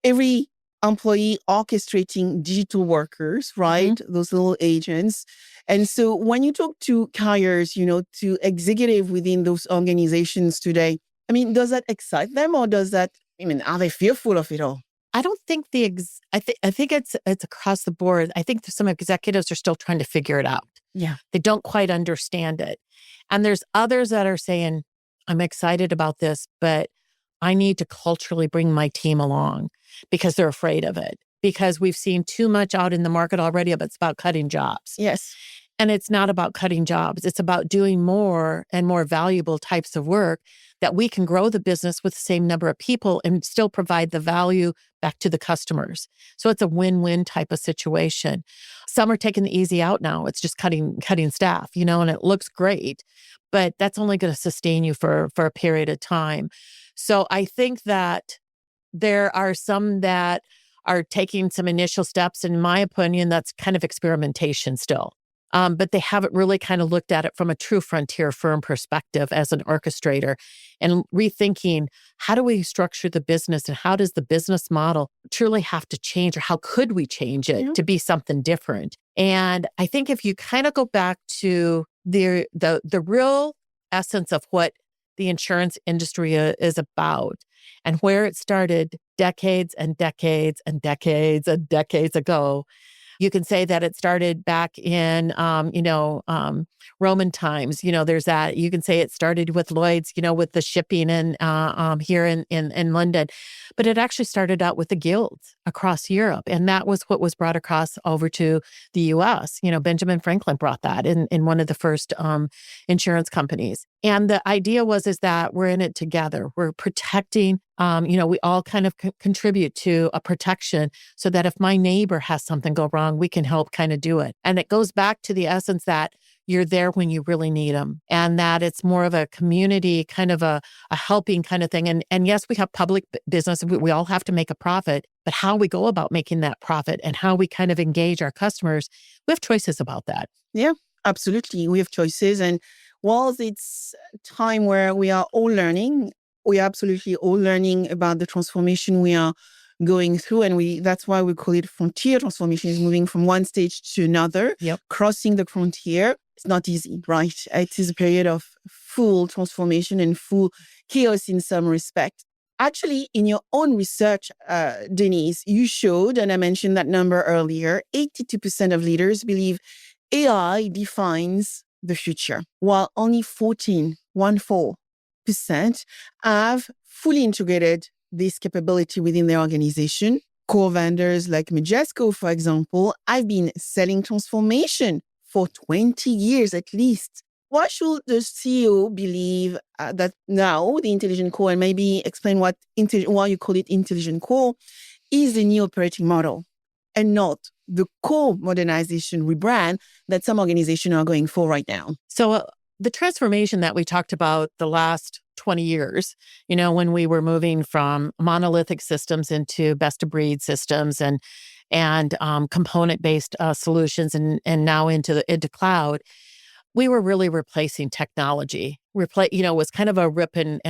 S3: Every employee orchestrating digital workers, right? Mm-hmm. Those little agents. And so when you talk to carriers, to executive within those organizations today, I mean, does that excite them, or are they fearful of it all?
S2: I don't think I think it's across the board. I think some executives are still trying to figure it out.
S3: Yeah.
S2: They don't quite understand it. And there's others that are saying, I'm excited about this, but I need to culturally bring my team along, because they're afraid of it. Because we've seen too much out in the market already, but it's about cutting jobs.
S3: Yes.
S2: And it's not about cutting jobs. It's about doing more and more valuable types of work that we can grow the business with the same number of people and still provide the value back to the customers. So it's a win-win type of situation. Some are taking the easy out now. It's just cutting staff, and it looks great, but that's only going to sustain you for a period of time. So I think that there are some that are taking some initial steps. In my opinion, that's kind of experimentation still. But they haven't really kind of looked at it from a true frontier firm perspective as an orchestrator, and rethinking, how do we structure the business, and how does the business model truly have to change, or how could we change it to be something different? And I think if you kind of go back to the real essence of what the insurance industry is about, and where it started decades and decades and decades and decades ago, you can say that it started back in, Roman times. There's that. You can say it started with Lloyd's, with the shipping and here in London. But it actually started out with the guilds across Europe. And that was what was brought across over to the U.S. Benjamin Franklin brought that in one of the first insurance companies. And the idea is that we're in it together. We're protecting, we all kind of contribute to a protection, so that if my neighbor has something go wrong, we can help kind of do it. And it goes back to the essence that you're there when you really need them, and that it's more of a community, kind of a helping kind of thing. And yes, we have public business. We all have to make a profit, but how we go about making that profit and how we kind of engage our customers, we have choices about that.
S3: Yeah, absolutely. We have choices. And whilst it's time where we are all learning, we are absolutely all learning about the transformation we are going through. And that's why we call it frontier transformation, is moving from one stage to another, crossing the frontier. It's not easy, right? It is a period of full transformation and full chaos in some respect. Actually, in your own research, Denise, you showed, and I mentioned that number earlier, 82% of leaders believe AI defines the future, while only 14% have fully integrated this capability within their organization. Core vendors like Majesco, for example, have been selling transformation for 20 years at least. Why should the CEO believe that now the intelligent core, and maybe explain why you call it intelligent core, is the new operating model and not the core modernization rebrand that some organizations are going for right now?
S2: So the transformation that we talked about the last 20 years, when we were moving from monolithic systems into best-of-breed systems and component-based solutions, and now into cloud, we were really replacing technology. Was kind of a rip and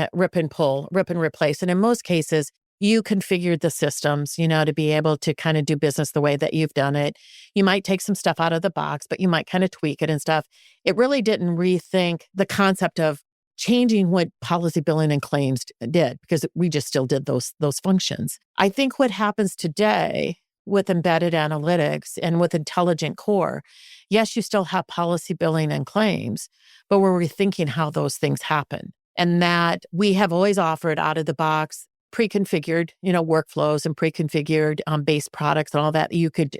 S2: pull, rip and replace. And in most cases, you configured the systems, to be able to kind of do business the way that you've done it. You might take some stuff out of the box, but you might kind of tweak it and stuff. It really didn't rethink the concept of changing what policy billing and claims did, because we just still did those functions. I think what happens today with embedded analytics and with intelligent core, yes, you still have policy billing and claims, but we're rethinking how those things happen. And that we have always offered out of the box pre-configured, workflows and pre-configured base products and all that you could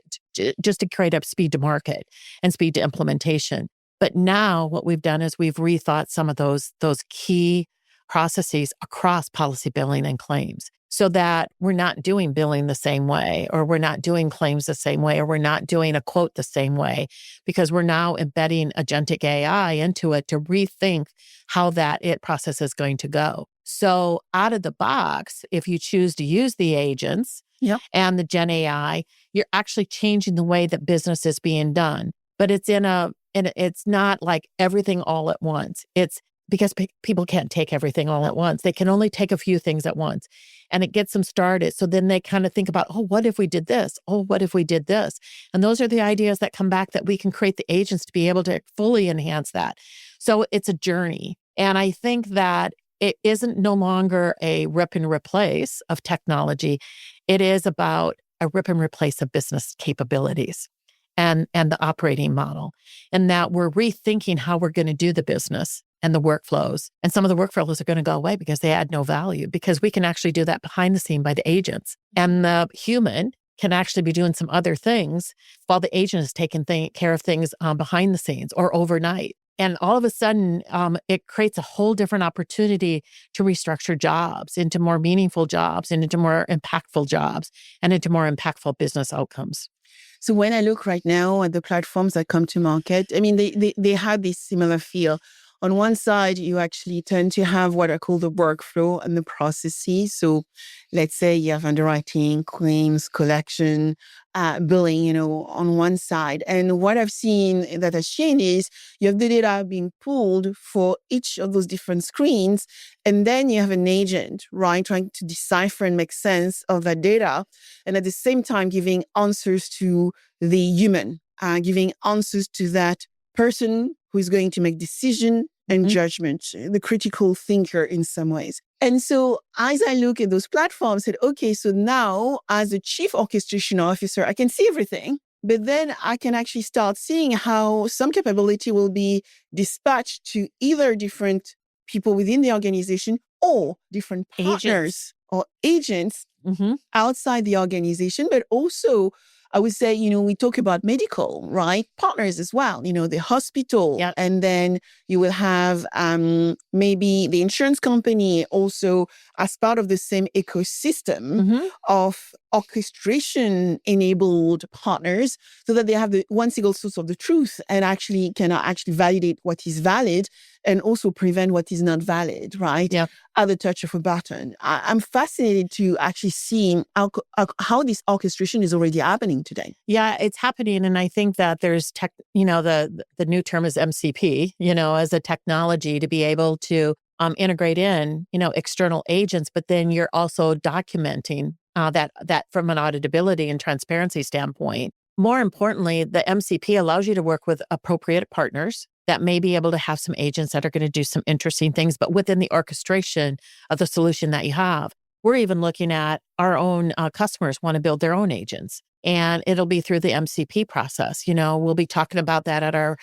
S2: just to create up speed to market and speed to implementation. But now what we've done is we've rethought some of those key processes across policy billing and claims so that we're not doing billing the same way, or we're not doing claims the same way, or we're not doing a quote the same way, because we're now embedding agentic AI into it to rethink how that process is going to go. So out of the box, if you choose to use the agents and the Gen AI, you're actually changing the way that business is being done. But it's it's not like everything all at once. It's because people can't take everything all at once. They can only take a few things at once, and it gets them started. So then they kind of think about, oh, what if we did this? Oh, what if we did this? And those are the ideas that come back that we can create the agents to be able to fully enhance that. So it's a journey. And I think that it isn't no longer a rip and replace of technology. It is about a rip and replace of business capabilities and the operating model, and that we're rethinking how we're going to do the business and the workflows. And some of the workflows are going to go away because they add no value, because we can actually do that behind the scene by the agents. And the human can actually be doing some other things while the agent is taking care of things behind the scenes or overnight. And all of a sudden, it creates a whole different opportunity to restructure jobs into more meaningful jobs and into more impactful jobs and into more impactful business outcomes.
S3: So when I look right now at the platforms that come to market, I mean, they have this similar feel. On one side, you actually tend to have what I call the workflow and the processes. So let's say you have underwriting, claims, collection, billing, on one side. And what I've seen that has changed is you have the data being pulled for each of those different screens. And then you have an agent, right, trying to decipher and make sense of that data. And at the same time, giving answers to the human, giving answers to that person who is going to make decision and judgment, the critical thinker in some ways. And so as I look at those platforms, I said, okay, so now as a chief orchestration officer, I can see everything, but then I can actually start seeing how some capability will be dispatched to either different people within the organization or different partners or agents outside the organization, but also I would say, we talk about medical, right? Partners as well, the hospital.
S2: Yep.
S3: And then you will have maybe the insurance company also as part of the same ecosystem of orchestration-enabled partners so that they have the one single source of the truth and actually can validate what is valid and also prevent what is not valid, right?
S2: Yeah.
S3: At the touch of a button. I'm fascinated to actually see how this orchestration is already happening today.
S2: Yeah, it's happening. And I think that there's the new term is MCP, as a technology to be able to integrate in, external agents, but then you're also documenting that from an auditability and transparency standpoint. More importantly, the MCP allows you to work with appropriate partners that may be able to have some agents that are going to do some interesting things, but within the orchestration of the solution that you have. We're even looking at our own customers want to build their own agents, and it'll be through the MCP process. We'll be talking about that at our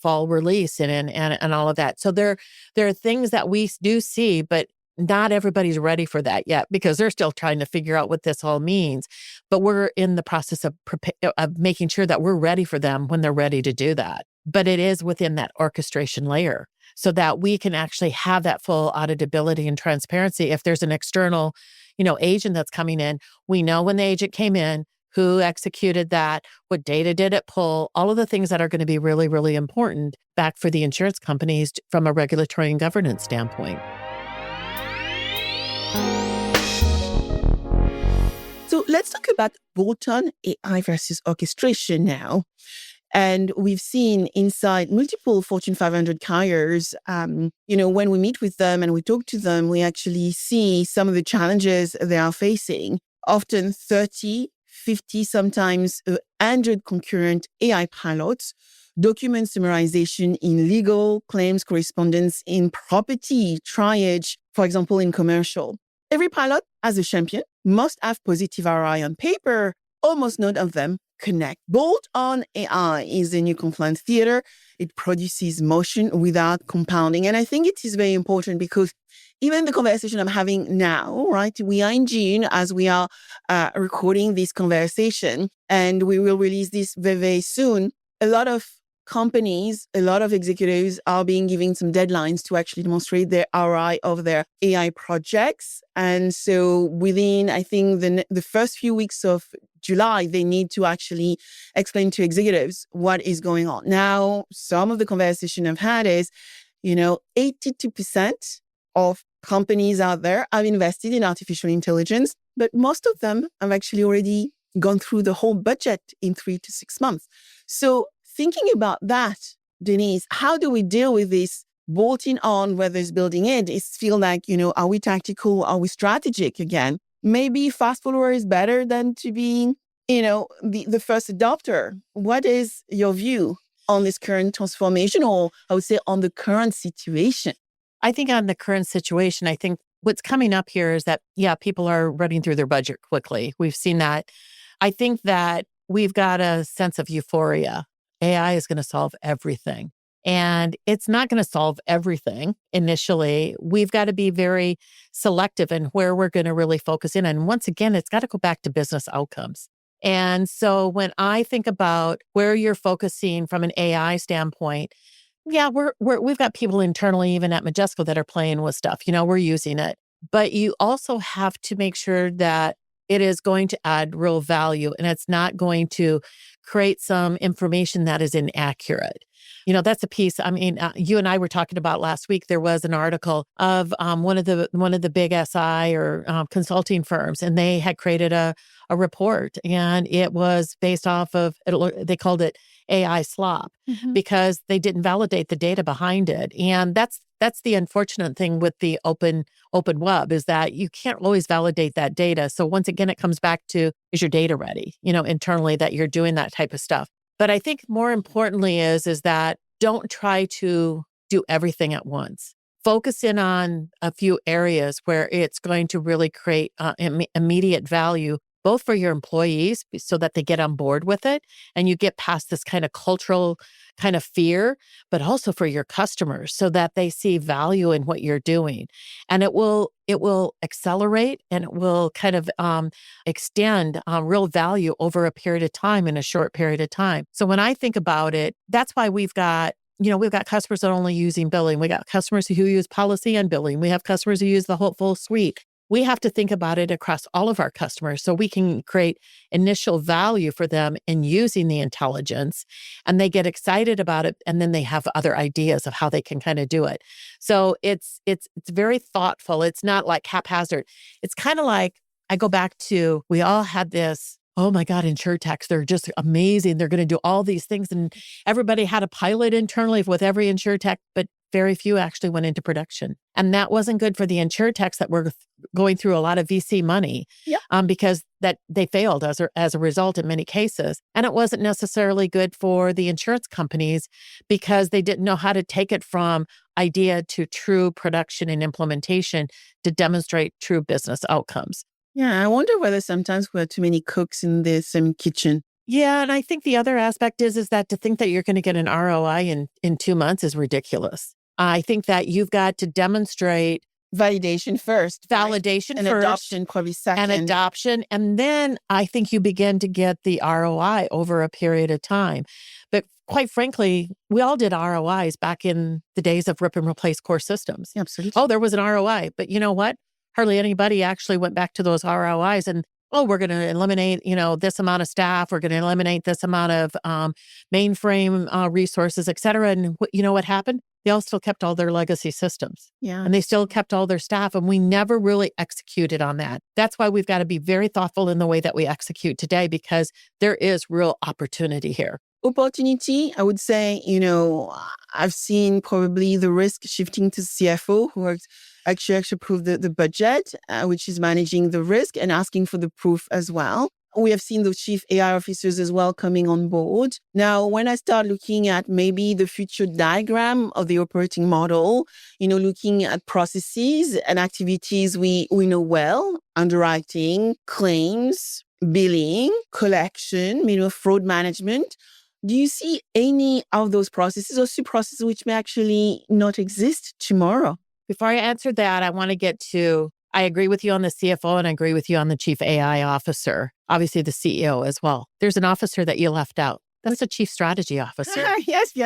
S2: fall release and all of that. So there are things that we do see, but not everybody's ready for that yet because they're still trying to figure out what this all means. But we're in the process of making sure that we're ready for them when they're ready to do that. But it is within that orchestration layer so that we can actually have that full auditability and transparency. If there's an external, agent that's coming in, we know when the agent came in, who executed that, what data did it pull, all of the things that are going to be really, really important back for the insurance companies from a regulatory and governance standpoint.
S3: So let's talk about bolt-on AI versus orchestration now. And we've seen inside multiple Fortune 500 carriers, when we meet with them and we talk to them, we actually see some of the challenges they are facing. Often 30, 50, sometimes 100 concurrent AI pilots, document summarization in legal, claims correspondence in property, triage, for example, in commercial. Every pilot as a champion must have positive ROI on paper. Almost none of them connect. Bolt-on AI is the new compliance theater. It produces motion without compounding. And I think it is very important because even the conversation I'm having now, right? We are in June as we are recording this conversation, and we will release this very, very soon. A lot of companies, a lot of executives are being given some deadlines to actually demonstrate their ROI of their AI projects. And so within, I think, the first few weeks of July, they need to actually explain to executives what is going on. Now, some of the conversation I've had is, 82% of companies out there have invested in artificial intelligence, but most of them have actually already gone through the whole budget in 3 to 6 months. So thinking about that, Denise, how do we deal with this bolting on, whether it's building it? It's feel like, are we tactical? Are we strategic again? Maybe fast follower is better than to be, the first adopter. What is your view on this current transformation, or I would say on the current situation?
S2: I think on the current situation, I think what's coming up here is that, people are running through their budget quickly. We've seen that. I think that we've got a sense of euphoria. AI is going to solve everything. And it's not going to solve everything initially. We've got to be very selective in where we're going to really focus in. And once again, it's got to go back to business outcomes. And so when I think about where you're focusing from an AI standpoint, we've got people internally, even at Majesco, that are playing with stuff. We're using it. But you also have to make sure that it is going to add real value and it's not going to create some information that is inaccurate. That's a piece. I mean, you and I were talking about last week. There was an article of one of the big SI or consulting firms, and they had created a report, and it was based off of they called it AI slop because they didn't validate the data behind it. And that's the unfortunate thing with the open web, is that you can't always validate that data. So once again, it comes back to, is your data ready, internally, that you're doing that type of stuff. But I think more importantly is that don't try to do everything at once. Focus in on a few areas where it's going to really create immediate value, both for your employees so that they get on board with it and you get past this kind of cultural kind of fear, but also for your customers so that they see value in what you're doing. And it will accelerate and it will kind of extend real value over a period of time, in a short period of time. So when I think about it, that's why we've got customers that are only using billing. We got customers who use policy and billing. We have customers who use the whole full suite. We have to think about it across all of our customers so we can create initial value for them in using the intelligence, and they get excited about it, and then they have other ideas of how they can kind of do it. So it's very thoughtful. It's not like haphazard. It's kind of like, I go back to, we all had this, oh my God, insurtechs, they're just amazing. They're going to do all these things. And everybody had a pilot internally with every insurtech, but very few actually went into production. And that wasn't good for the insurtechs that were going through a lot of VC money because that they failed as a result in many cases. And it wasn't necessarily good for the insurance companies because they didn't know how to take it from idea to true production and implementation to demonstrate true business outcomes.
S3: Yeah, I wonder whether sometimes we have too many cooks in the same kitchen.
S2: Yeah, and I think the other aspect is that to think that you're going to get an ROI in 2 months is ridiculous. I think that you've got to demonstrate
S3: validation first,
S2: validation
S3: and
S2: first,
S3: adoption probably second,
S2: and adoption, and then I think you begin to get the ROI over a period of time. But quite frankly, we all did ROIs back in the days of rip and replace core systems.
S3: Absolutely.
S2: Oh, there was an ROI, but you know what? Hardly anybody actually went back to those ROIs and, we're going to eliminate, this amount of staff. We're going to eliminate this amount of mainframe resources, et cetera. And what happened? They all still kept all their legacy systems.
S3: Yeah.
S2: And they still kept all their staff. And we never really executed on that. That's why we've got to be very thoughtful in the way that we execute today, because there is real opportunity here.
S3: Opportunity, I would say, I've seen probably the risk shifting to CFO, who actually approved the budget, which is managing the risk and asking for the proof as well. We have seen the chief AI officers as well coming on board. Now, when I start looking at maybe the future diagram of the operating model, looking at processes and activities we know well, underwriting, claims, billing, collection, fraud management. Do you see any of those processes or sub-processes which may actually not exist tomorrow?
S2: Before I answer that, I want to get to, I agree with you on the CFO and I agree with you on the chief AI officer, obviously the CEO as well. There's an officer that you left out. That's the chief strategy officer.
S3: Yes.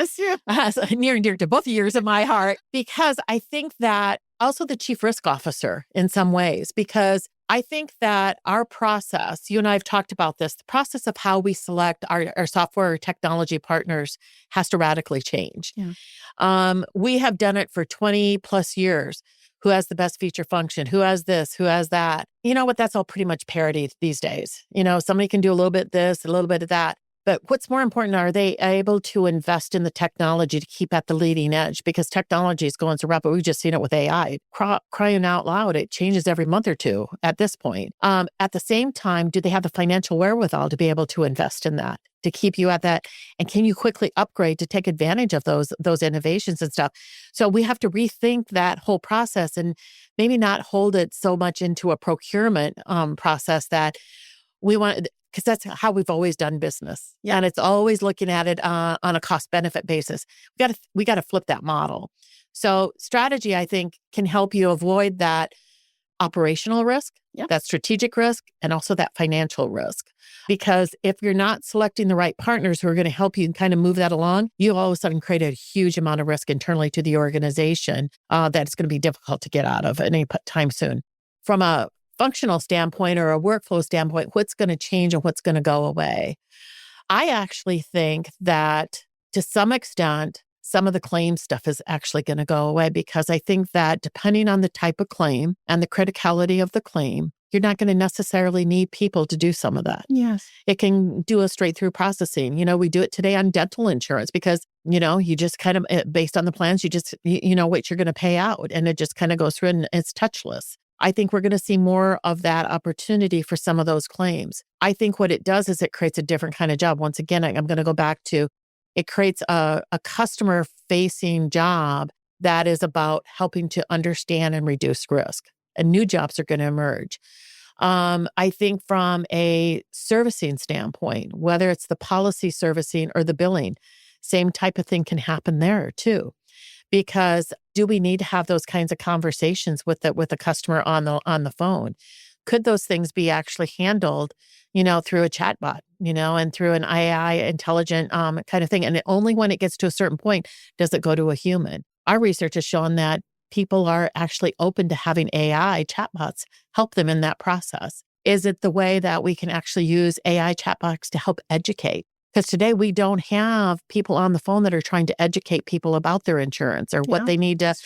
S2: Near and dear to both years of my heart, because I think that also the chief risk officer in some ways, because I think that our process, you and I have talked about this, the process of how we select our software technology partners has to radically change.
S3: Yeah.
S2: We have done it for 20 plus years. Who has the best feature function? Who has this? Who has that? You know what? That's all pretty much parity these days. Somebody can do a little bit of this, a little bit of that. But what's more important, are they able to invest in the technology to keep at the leading edge? Because technology is going so rapid. We've just seen it with AI. Crying out loud, it changes every month or two at this point. At the same time, do they have the financial wherewithal to be able to invest in that, to keep you at that? And can you quickly upgrade to take advantage of those innovations and stuff? So we have to rethink that whole process and maybe not hold it so much into a procurement process that we want, because that's how we've always done business.
S3: Yeah.
S2: And it's always looking at it on a cost benefit basis. We got to flip that model. So strategy, I think, can help you avoid that operational risk, that strategic risk, and also that financial risk. Because if you're not selecting the right partners who are going to help you and kind of move that along, you all of a sudden create a huge amount of risk internally to the organization that it's going to be difficult to get out of any time soon. From a functional standpoint or a workflow standpoint, what's going to change and what's going to go away? I actually think that to some extent, some of the claim stuff is actually going to go away, because I think that depending on the type of claim and the criticality of the claim, you're not going to necessarily need people to do some of that.
S3: Yes.
S2: It can do a straight through processing. We do it today on dental insurance because, you just kind of, based on the plans, you know what you're going to pay out, and it just kind of goes through and it's touchless. I think we're going to see more of that opportunity for some of those claims. I think what it does is it creates a different kind of job. Once again, I'm going to go back to, it creates a customer-facing job that is about helping to understand and reduce risk. And new jobs are going to emerge. I think from a servicing standpoint, whether it's the policy servicing or the billing, same type of thing can happen there too. Because do we need to have those kinds of conversations with the customer on the phone? Could those things be actually handled, through a chatbot, and through an AI intelligent kind of thing? And only when it gets to a certain point does it go to a human. Our research has shown that people are actually open to having AI chatbots help them in that process. Is it the way that we can actually use AI chatbots to help educate? Because today we don't have people on the phone that are trying to educate people about their insurance or what they need to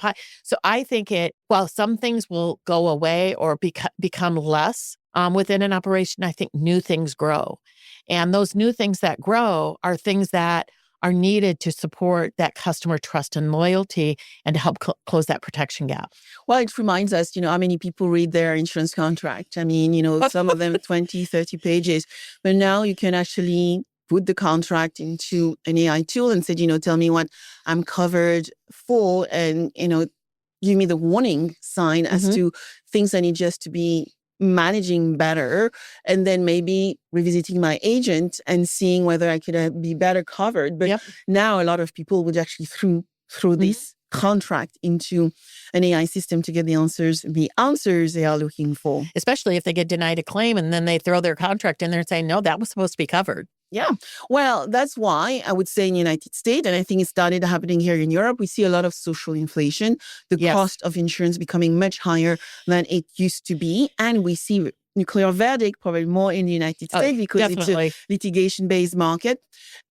S2: buy. So I think while some things will go away or become less within an operation, I think new things grow. And those new things that grow are things that are needed to support that customer trust and loyalty and to help close that protection gap.
S3: Well, it reminds us, how many people read their insurance contract. I mean, some of them 20, 30 pages. But now you can actually put the contract into an AI tool and say, tell me what I'm covered for, and, give me the warning sign as to things I need just to be managing better, and then maybe revisiting my agent and seeing whether I could be better covered. But now a lot of people would actually throw this contract into an AI system to get the answers they are looking for.
S2: Especially if they get denied a claim and then they throw their contract in there and say, no, that was supposed to be covered.
S3: Yeah. Well, that's why I would say in the United States, and I think it started happening here in Europe, we see a lot of social inflation, the cost of insurance becoming much higher than it used to be. And we see nuclear verdict probably more in the United States because it's a litigation-based market.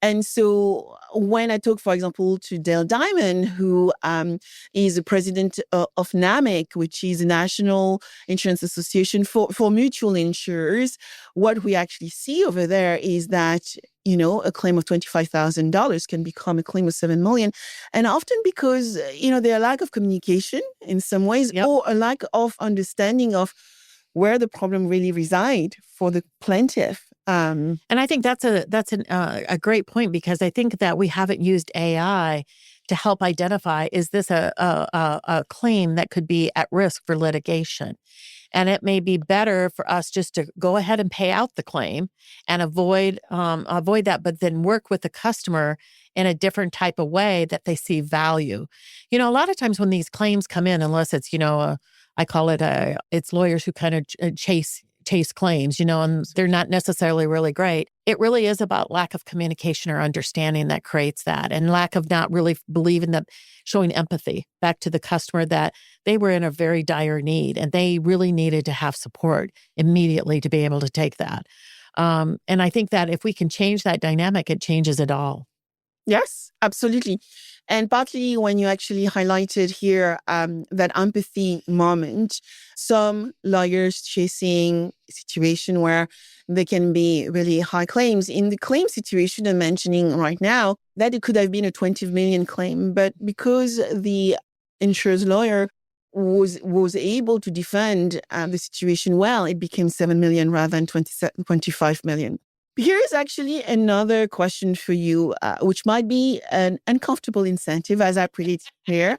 S3: And so when I talk, for example, to Dale Diamond, who is the president of NAMIC, which is a national insurance association for mutual insurers, what we actually see over there is that a claim of $25,000 can become a claim of $7 million. And often because, their lack of communication in some ways or a lack of understanding of where the problem really resides for the plaintiff.
S2: And I think that's a great point, because I think that we haven't used AI to help identify, is this a claim that could be at risk for litigation? And it may be better for us just to go ahead and pay out the claim and avoid that, but then work with the customer in a different type of way that they see value. A lot of times when these claims come in, unless it's, I call it it's lawyers who kind of chase claims, and they're not necessarily really great. It really is about lack of communication or understanding that creates that, and lack of not really believing that, showing empathy back to the customer that they were in a very dire need and they really needed to have support immediately to be able to take that. And I think that if we can change that dynamic, it changes it all.
S3: Yes, absolutely. And partly when you actually highlighted here that empathy moment, some lawyers chasing a situation where there can be really high claims. In the claim situation I'm mentioning right now, that it could have been a 20 million claim, but because the insurer's lawyer was able to defend the situation well, it became 7 million rather than 25 million. Here is actually another question for you, which might be an uncomfortable incentive, as I put it here.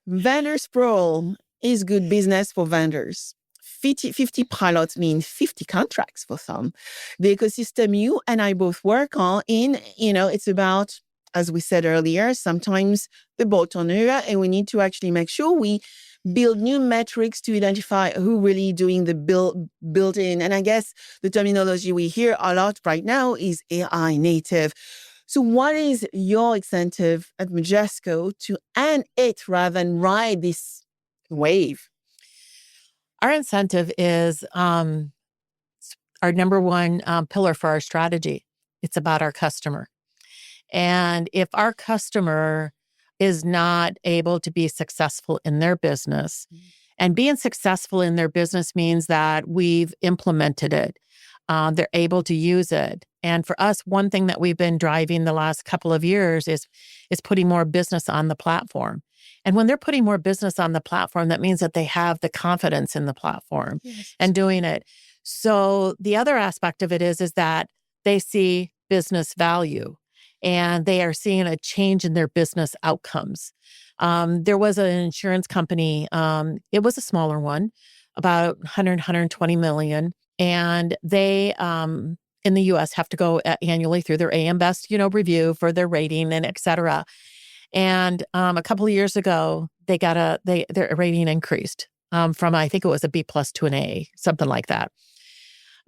S3: Vendor sprawl is good business for vendors. 50 pilots mean 50 contracts for some. The ecosystem you and I both work on it's about, as we said earlier, sometimes the bolt-on area, and we need to actually make sure we build new metrics to identify who really doing the built-in. And I guess the terminology we hear a lot right now is AI native. So what is your incentive at Majesco to end it rather than ride this wave?
S2: Our incentive is our number one pillar for our strategy. It's about our customer. And if our customer is not able to be successful in their business, and being successful in their business means that we've implemented it, they're able to use it. And for us, one thing that we've been driving the last couple of years is putting more business on the platform. And when they're putting more business on the platform, that means that they have the confidence in the platform and doing it. So the other aspect of it is that they see business value and they are seeing a change in their business outcomes. There was an insurance company, it was a smaller one, about 120 million. And they, in the US, have to go annually through their AM Best, review for their rating and et cetera. And a couple of years ago, their rating increased from, I think it was a B+ to an A, something like that.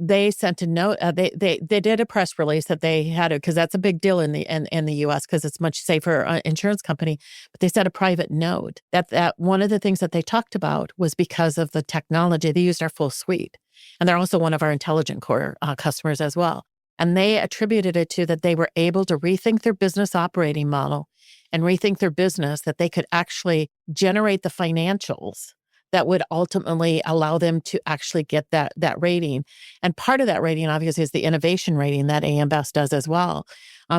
S2: They sent a note. They did a press release that they had because that's a big deal in the U.S. because it's much safer insurance company. But they sent a private note that one of the things that they talked about was because of the technology. They used our full suite, and they're also one of our intelligent core customers as well. And they attributed it to that they were able to rethink their business operating model and rethink their business, that they could actually generate the financials that would ultimately allow them to actually get that rating. And part of that rating, obviously, is the innovation rating that AM Best does as well,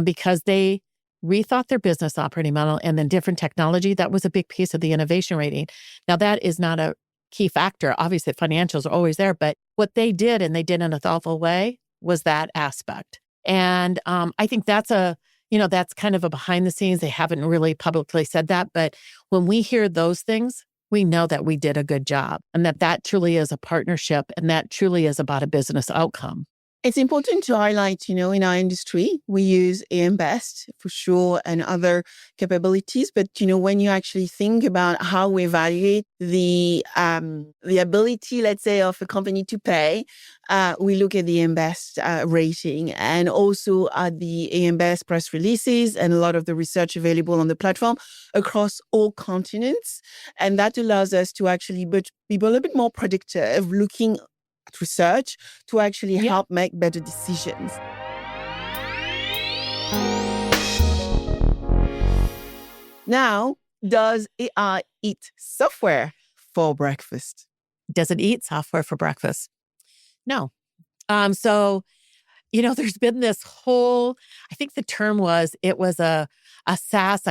S2: because they rethought their business operating model and then different technology. That was a big piece of the innovation rating. Now, that is not a key factor. Obviously, financials are always there, but what they did, and they did in a thoughtful way, was that aspect. And I think that's that's kind of a behind the scenes. They haven't really publicly said that, but when we hear those things, we know that we did a good job and that truly is a partnership and that truly is about a business outcome.
S3: It's important to highlight, in our industry, we use AM Best for sure and other capabilities. But, when you actually think about how we evaluate the ability, let's say, of a company to pay, we look at the AM Best rating and also at the AM Best press releases and a lot of the research available on the platform across all continents. And that allows us to actually be a little bit more predictive, looking research to actually help make better decisions. Now, does AI eat software for breakfast?
S2: Does it eat software for breakfast? No. So, there's been this whole, I think the term was, it was a SaaS,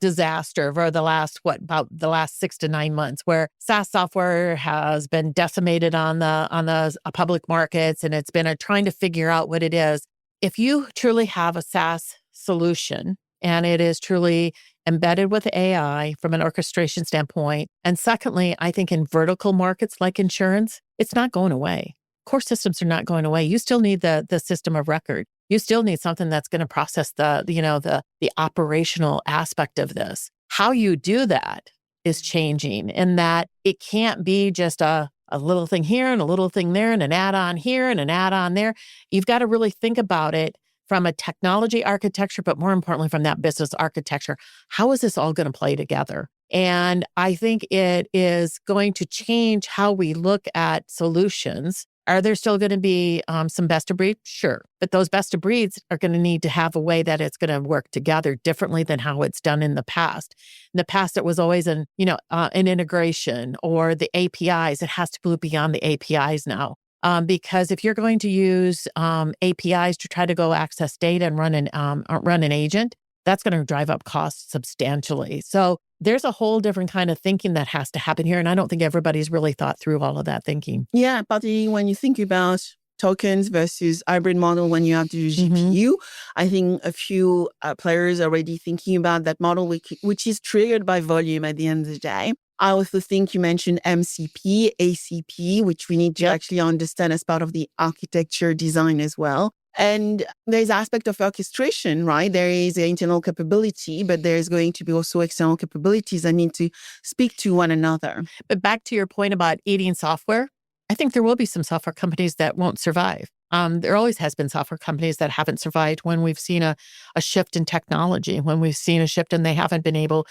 S2: disaster for about the last 6 to 9 months, where SaaS software has been decimated on the public markets, and it's been trying to figure out what it is. If you truly have a SaaS solution and it is truly embedded with AI from an orchestration standpoint. And secondly, I think in vertical markets like insurance, it's not going away. Core systems are not going away. You still need the system of record. You still need something that's going to process the operational aspect of this. How you do that is changing, in that it can't be just a little thing here and a little thing there and an add-on here and an add-on there. You've got to really think about it from a technology architecture, but more importantly, from that business architecture. How is this all going to play together? And I think it is going to change how we look at solutions. Are there still going to be some best of breed? Sure. But those best of breeds are going to need to have a way that it's going to work together differently than how it's done in the past. In the past, it was always an integration or the APIs. It has to move beyond the APIs now. Because if you're going to use APIs to try to go access data and run an agent, that's going to drive up costs substantially. So there's a whole different kind of thinking that has to happen here. And I don't think everybody's really thought through all of that thinking.
S3: Yeah, particularly when you think about tokens versus hybrid model when you have the GPU. I think a few players are already thinking about that model, which is triggered by volume at the end of the day. I also think you mentioned MCP, ACP, which we need to actually understand as part of the architecture design as well. And there's aspect of orchestration, right? There is an internal capability, but there's going to be also external capabilities that need to speak to one another.
S2: But back to your point about eating software, I think there will be some software companies that won't survive. There always has been software companies that haven't survived when we've seen a shift in technology, when we've seen a shift and they haven't been able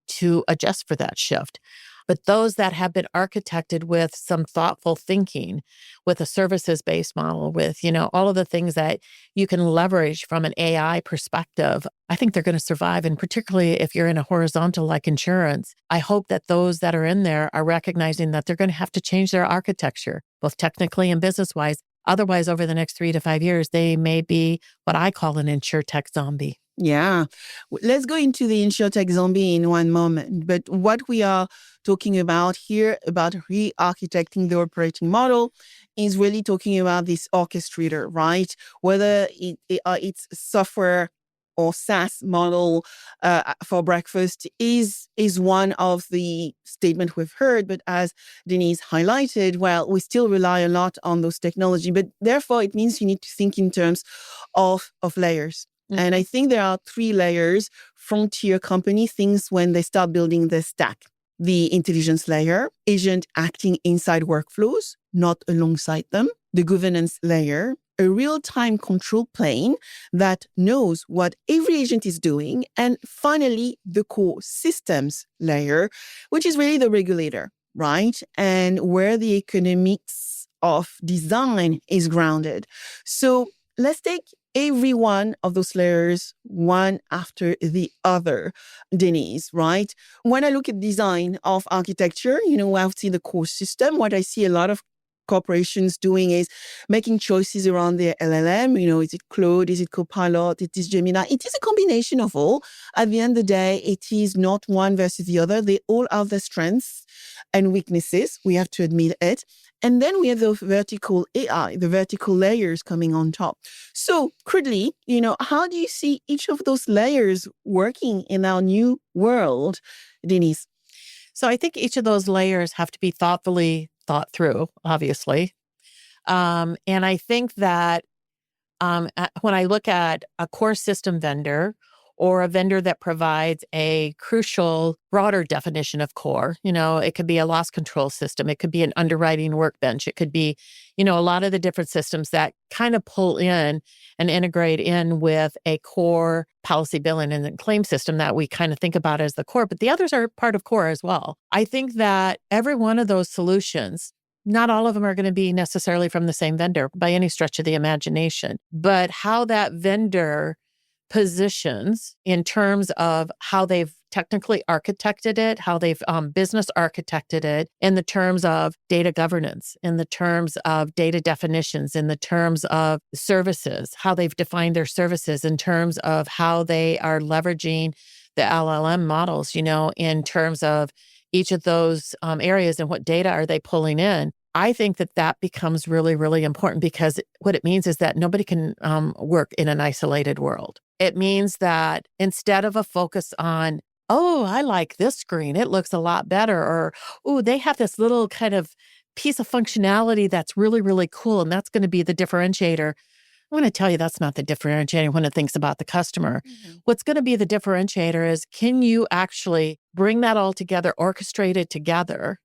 S2: to adjust for that shift. But those that have been architected with some thoughtful thinking, with a services-based model, with, all of the things that you can leverage from an AI perspective, I think they're going to survive. And particularly if you're in a horizontal like insurance, I hope that those that are in there are recognizing that they're going to have to change their architecture, both technically and business-wise. Otherwise, over the next 3 to 5 years, they may be what I call an insurtech zombie.
S3: Yeah. Let's go into the insurtech zombie in one moment. But what we are talking about here, about re-architecting the operating model, is really talking about this orchestrator, right? Whether it's software or SaaS model for breakfast is one of the statements we've heard. But as Denise highlighted, well, we still rely a lot on those technology. But therefore, it means you need to think in terms of layers. And I think there are 3 layers. Frontier company thinks when they start building the stack: the intelligence layer, agent acting inside workflows, not alongside them; the governance layer, a real-time control plane that knows what every agent is doing; and finally, the core systems layer, which is really the regulator, right? And where the economics of design is grounded. So let's take every one of those layers one after the other, Denise, right? When I look at design of architecture, I see the core system. What I see a lot of corporations doing is making choices around their LLM. Is it Claude? Is it Copilot? It is Gemini? It is a combination of all. At the end of the day, it is not one versus the other. They all have their strengths and weaknesses. We have to admit it. And then we have the vertical AI, the vertical layers coming on top. So crudely, how do you see each of those layers working in our new world, Denise?
S2: So I think each of those layers have to be thoughtfully thought through, obviously. And I think that when I look at a core system vendor or a vendor that provides a crucial, broader definition of core, it could be a loss control system. It could be an underwriting workbench. It could be, a lot of the different systems that kind of pull in and integrate in with a core policy billing and claim system that we kind of think about as the core, but the others are part of core as well. I think that every one of those solutions, not all of them are going to be necessarily from the same vendor by any stretch of the imagination, but how that vendor positions in terms of how they've technically architected it, how they've business architected it in the terms of data governance, in the terms of data definitions, in the terms of services, how they've defined their services, in terms of how they are leveraging the LLM models, in terms of each of those areas and what data are they pulling in. I think that becomes really, really important, because what it means is that nobody can work in an isolated world. It means that instead of a focus on oh, I like this screen. It looks a lot better. Or, oh, they have this little kind of piece of functionality that's really, really cool. And that's going to be the differentiator. I'm going to tell you that's not the differentiator when it thinks about the customer.
S3: Mhm.
S2: What's going to be the differentiator is, can you actually bring that all together, orchestrate it together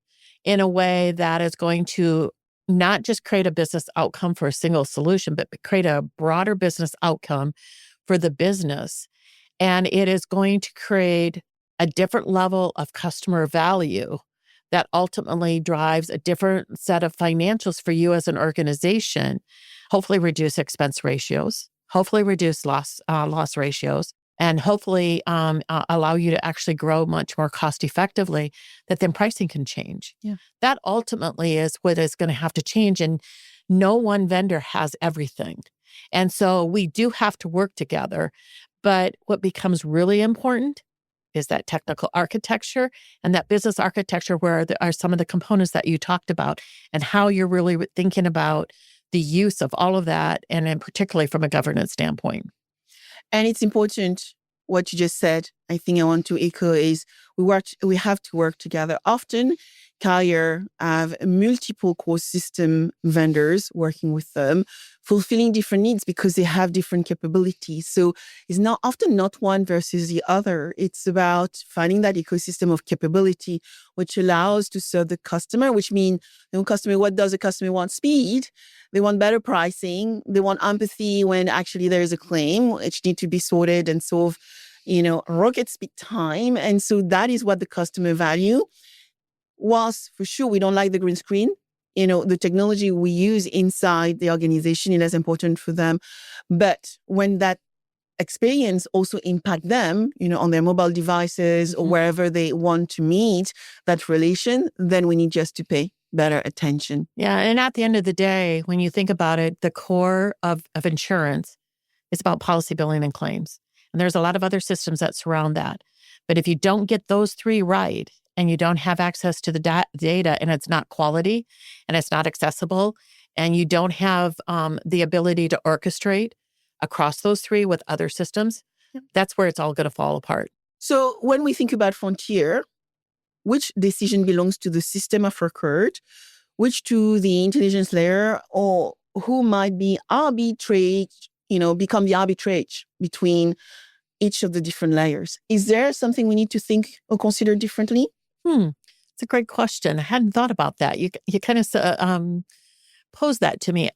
S2: in a way that is going to not just create a business outcome for a single solution, but create a broader business outcome for the business. And it is going to create a different level of customer value that ultimately drives a different set of financials for you as an organization. Hopefully reduce expense ratios, hopefully reduce loss ratios, and hopefully allow you to actually grow much more cost effectively, that then pricing can change.
S3: Yeah.
S2: That ultimately is what is going to have to change. And no one vendor has everything. And so we do have to work together. But what becomes really important is that technical architecture and that business architecture, where there are some of the components that you talked about, and how you're really thinking about the use of all of that, and then particularly from a governance standpoint.
S3: And it's important what you just said. I think I want to echo is we have to work together. Often, carrier have multiple core system vendors working with them, fulfilling different needs because they have different capabilities. So it's often not one versus the other. It's about finding that ecosystem of capability, which allows to serve the customer, which means, what does the customer want? Speed. They want better pricing. They want empathy when actually there is a claim, which need to be sorted and solved, rocket speed time. And so that is what the customer value. Whilst for sure we don't like the green screen, the technology we use inside the organization is less important for them. But when that experience also impact them, on their mobile devices or wherever they want to meet that relation, then we need just to pay better attention.
S2: Yeah. And at the end of the day, when you think about it, the core of insurance is about policy billing and claims. And there's a lot of other systems that surround that. But if you don't get those three right, and you don't have access to the data, and it's not quality, and it's not accessible, and you don't have the ability to orchestrate across those three with other systems, that's where it's all going to fall apart.
S3: So when we think about Frontier, which decision belongs to the system of record, which to the intelligence layer, or who might be become the arbitrage between each of the different layers? Is there something we need to think or consider differently?
S2: It's a great question. I hadn't thought about that. You kind of posed that to me.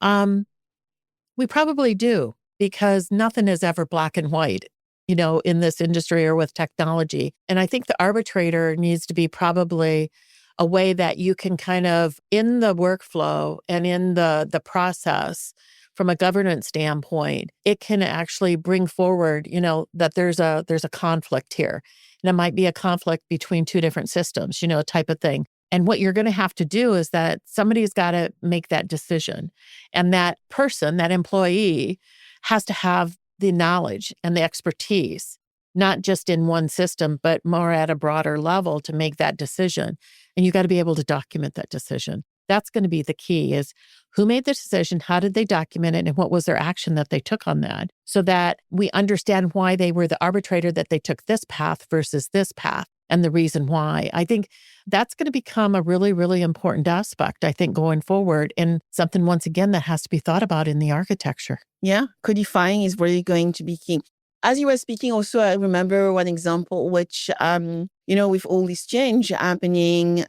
S2: We probably do, because nothing is ever black and white, in this industry or with technology. And I think the arbitrator needs to be probably a way that you can kind of, in the workflow and in the process, from a governance standpoint, it can actually bring forward, that there's a conflict here. And it might be a conflict between two different systems, type of thing. And what you're going to have to do is that somebody's got to make that decision. And that person, that employee, has to have the knowledge and the expertise, not just in one system, but more at a broader level to make that decision. And you got to be able to document that decision. That's going to be the key, is who made the decision, how did they document it, and what was their action that they took on that, so that we understand why they were the arbitrator, that they took this path versus this path, and the reason why. I think that's going to become a really, really important aspect, I think, going forward, and something, once again, that has to be thought about in the architecture.
S3: Yeah, codifying is really going to be key. As you were speaking also, I remember one example, which, with all this change happening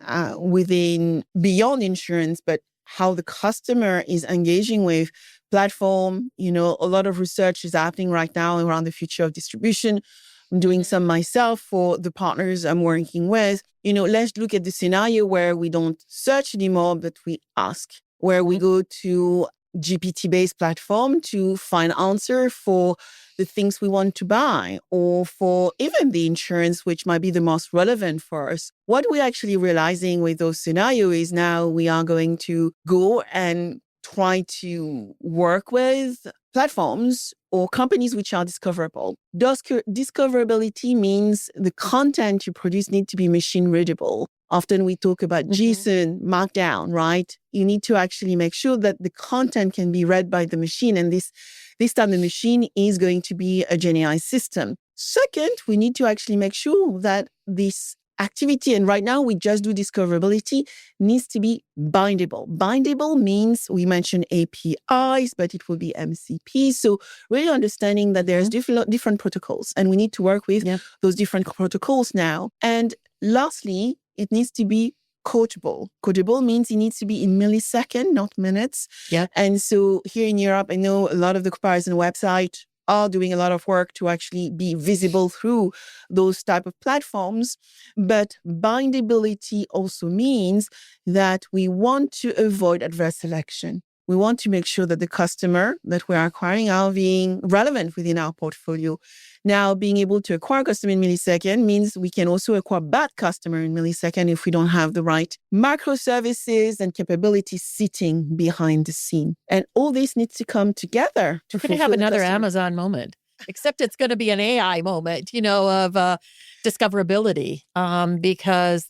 S3: beyond insurance, but how the customer is engaging with platform, a lot of research is happening right now around the future of distribution. I'm doing some myself for the partners I'm working with. Let's look at the scenario where we don't search anymore, but we ask, where we go to GPT-based platform to find answer for the things we want to buy, or for even the insurance, which might be the most relevant for us. What we're actually realizing with those scenarios is now we are going to go and try to work with platforms or companies which are discoverable. Discoverability means the content you produce need to be machine readable. Often we talk about JSON, Markdown, right? You need to actually make sure that the content can be read by the machine. And this time the machine is going to be a GenAI system. Second, we need to actually make sure that this activity, and right now we just do discoverability, needs to be bindable. Bindable means we mentioned APIs, but it will be MCP. So really understanding that there's different protocols, and we need to work with those different protocols now. And lastly, it needs to be coachable. Coachable means it needs to be in milliseconds, not minutes.
S2: Yeah.
S3: And so here in Europe, I know a lot of the comparison websites are doing a lot of work to actually be visible through those type of platforms. But bindability also means that we want to avoid adverse selection. We want to make sure that the customer that we're acquiring are being relevant within our portfolio. Now, being able to acquire customer in millisecond means we can also acquire bad customer in millisecond if we don't have the right microservices and capabilities sitting behind the scene. And all this needs to come together to
S2: We're going to have another Amazon moment, except it's going to be an AI moment, of discoverability. Because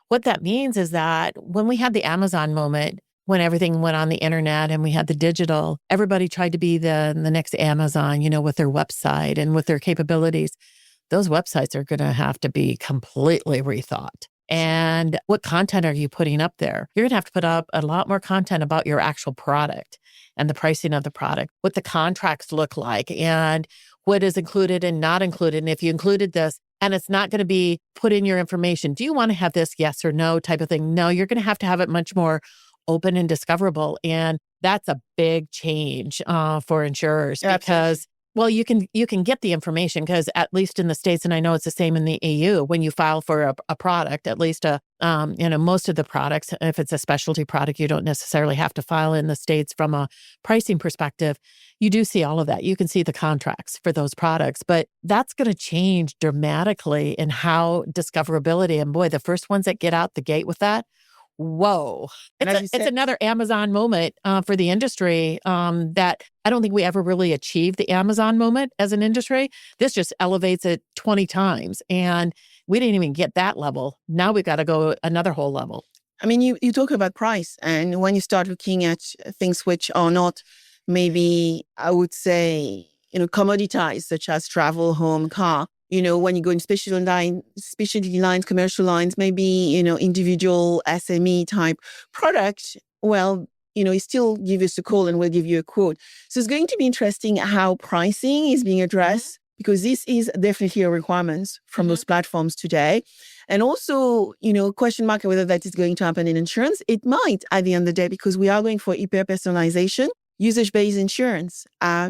S2: what that means is that when we had the Amazon moment, when everything went on the internet and we had the digital, everybody tried to be the next Amazon, with their website and with their capabilities. Those websites are going to have to be completely rethought. And what content are you putting up there? You're going to have to put up a lot more content about your actual product and the pricing of the product, what the contracts look like, and what is included and not included. And if you included this, and it's not going to be put in your information, do you want to have this yes or no type of thing? No, you're going to have it much more open and discoverable. And that's a big change for insurers because, well, you can get the information because at least in the States, and I know it's the same in the EU, when you file for a product, at least most of the products, if it's a specialty product, you don't necessarily have to file in the States from a pricing perspective. You do see all of that. You can see the contracts for those products, but that's going to change dramatically in how discoverability, and boy, the first ones that get out the gate with that, whoa. It's another Amazon moment for the industry that I don't think we ever really achieved the Amazon moment as an industry. This just elevates it 20 times. And we didn't even get that level. Now we've got to go another whole level.
S3: I mean, you talk about price. And when you start looking at things which are not maybe, I would say, commoditized, such as travel, home, car, when you go in specialty lines, commercial lines, maybe, individual SME type product, well, you still give us a call and we'll give you a quote. So it's going to be interesting how pricing is being addressed, because this is definitely a requirement from those platforms today. And also, question mark whether that is going to happen in insurance. It might at the end of the day, because we are going for hyper-personalization. Usage-based insurance,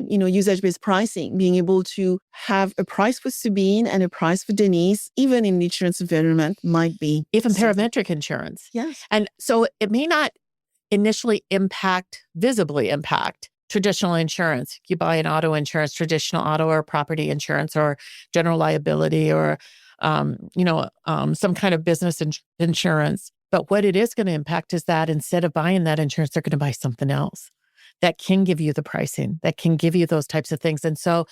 S3: usage-based pricing, being able to have a price for Sabine and a price for Denise, even in the insurance environment, might be.
S2: Even parametric insurance.
S3: Yes.
S2: And so it may not initially visibly impact traditional insurance. You buy an auto insurance, traditional auto or property insurance or general liability or, some kind of business insurance. But what it is going to impact is that instead of buying that insurance, they're going to buy something else that can give you the pricing, that can give you those types of things. And so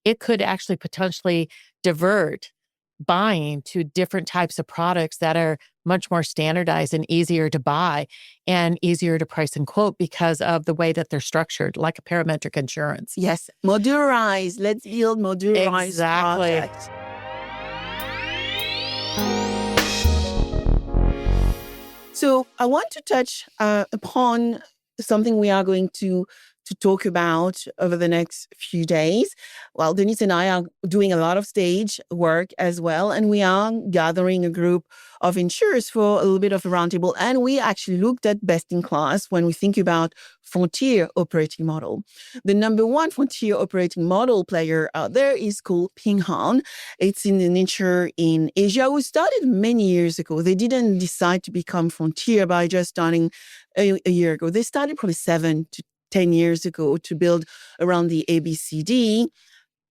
S2: it could actually potentially divert buying to different types of products that are much more standardized and easier to buy and easier to price and quote because of the way that they're structured, like a parametric insurance.
S3: Yes. Modularized. Let's build modularized products. So I want to touch upon something we are going to talk about over the next few days. Well, Denise and I are doing a lot of stage work as well, and we are gathering a group of insurers for a little bit of a roundtable. And we actually looked at best in class when we think about frontier operating model. The number one frontier operating model player out there is called Ping Han. It's in an insurer in Asia who started many years ago. They didn't decide to become frontier by just starting a year ago. They started probably 7 to 10 years ago to build around the ABCD,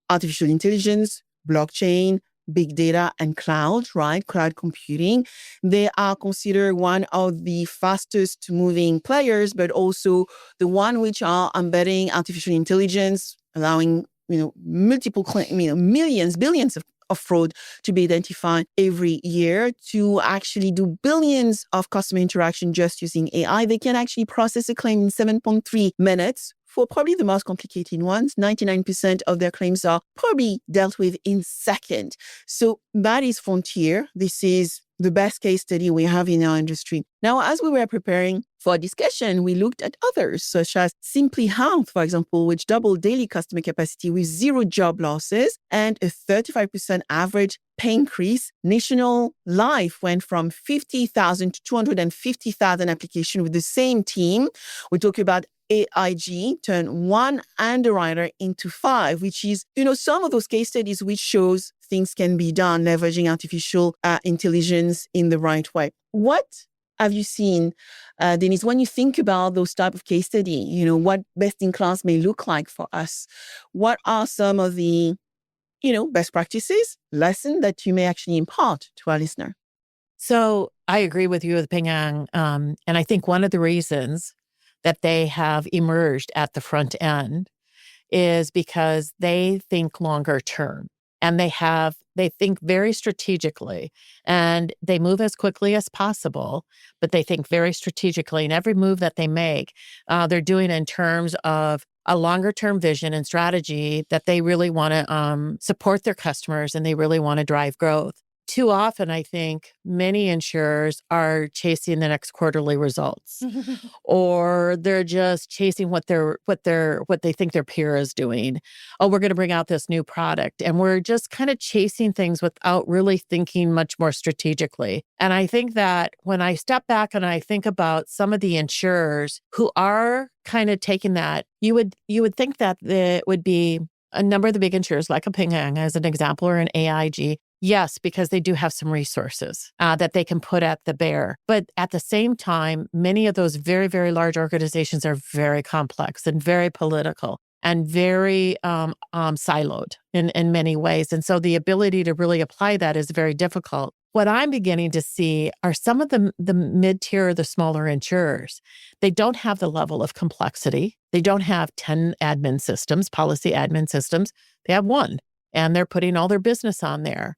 S3: artificial intelligence, blockchain, big data, and cloud, right? Cloud computing. They are considered one of the fastest moving players, but also the one which are embedding artificial intelligence, allowing, multiple, millions, billions of fraud to be identified every year, to actually do billions of customer interaction just using AI. They can actually process a claim in 7.3 minutes for probably the most complicated ones. 99% of their claims are probably dealt with in seconds. So that is Frontier. This is the best case study we have in our industry. Now, as we were preparing for a discussion, we looked at others, such as Simply Health, for example, which doubled daily customer capacity with 0 job losses and a 35% average pay increase. National Life went from 50,000 to 250,000 applications with the same team. We talk about AIG turned 1 underwriter into 5, which is, some of those case studies which shows things can be done leveraging artificial intelligence in the right way. What have you seen, Denise, when you think about those type of case study, what best in class may look like for us? What are some of the, best practices, lesson that you may actually impart to our listener?
S2: So I agree with you with Ping An. And I think one of the reasons that they have emerged at the front end is because they think longer term, and they think very strategically, and they move as quickly as possible, but they think very strategically. And every move that they make, they're doing in terms of a longer term vision and strategy that they really want to support their customers, and they really want to drive growth. Too often, I think many insurers are chasing the next quarterly results, or they're just chasing what they think their peer is doing. Oh, we're going to bring out this new product, and we're just kind of chasing things without really thinking much more strategically. And I think that when I step back and I think about some of the insurers who are kind of taking that, you would think that it would be a number of the big insurers, like a Ping An as an example, or an AIG. Yes, because they do have some resources that they can put at the bear. But at the same time, many of those very, very large organizations are very complex and very political and very siloed in many ways. And so the ability to really apply that is very difficult. What I'm beginning to see are some of the mid-tier, the smaller insurers. They don't have the level of complexity. They don't have 10 admin systems, policy admin systems. They have one. And they're putting all their business on there.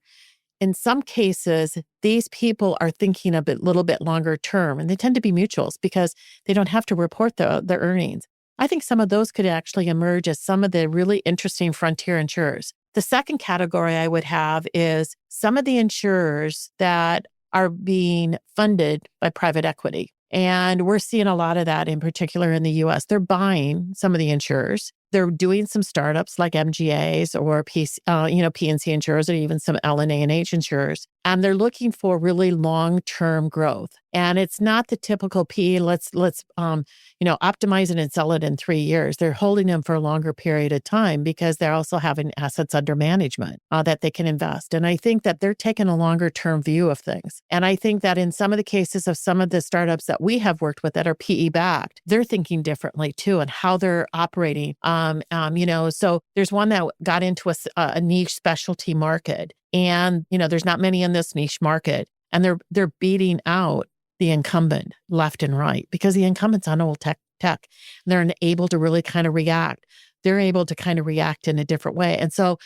S2: In some cases, these people are thinking a little bit longer term, and they tend to be mutuals because they don't have to report their earnings. I think some of those could actually emerge as some of the really interesting frontier insurers. The second category I would have is some of the insurers that are being funded by private equity. And we're seeing a lot of that, in particular in the U.S. They're buying some of the insurers. They're doing some startups like MGAs or P&C insurers, or even some L&A&H insurers. And they're looking for really long-term growth. And it's not the typical PE, let's optimize it and sell it in 3 years. They're holding them for a longer period of time because they're also having assets under management that they can invest. And I think that they're taking a longer-term view of things. And I think that in some of the cases of some of the startups that we have worked with that are PE-backed, they're thinking differently too, and how they're operating. So there's one that got into a niche specialty market, and there's not many in this niche market, and they're beating out the incumbent left and right because the incumbent's on old tech. They're able to really kind of react. They're able to kind of react in a different way, and so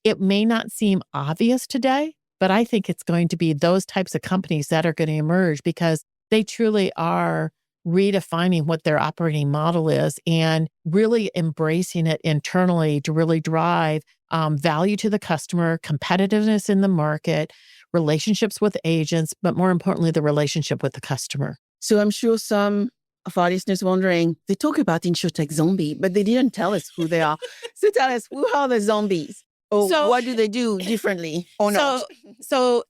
S2: it may not seem obvious today, but I think it's going to be those types of companies that are going to emerge because they truly are redefining what their operating model is and really embracing it internally to really drive value to the customer, competitiveness in the market, relationships with agents, but more importantly, the relationship with the customer.
S3: So I'm sure some of our listeners wondering, they talk about InsurTech zombie, but they didn't tell us who they are. So tell us, who are the zombies? Or what do they do differently or not?
S2: So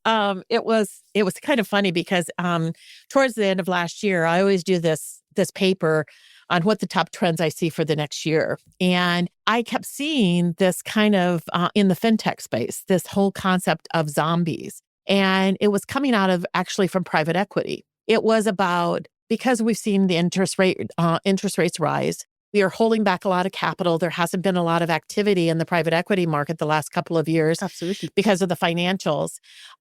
S2: it was kind of funny because towards the end of last year, I always do this paper on what the top trends I see for the next year. And I kept seeing this kind of in the fintech space, this whole concept of zombies. And it was coming out of actually from private equity. It was about, because we've seen the interest rates rise, we are holding back a lot of capital. There hasn't been a lot of activity in the private equity market the last couple of years.
S3: Absolutely.
S2: Because of the financials.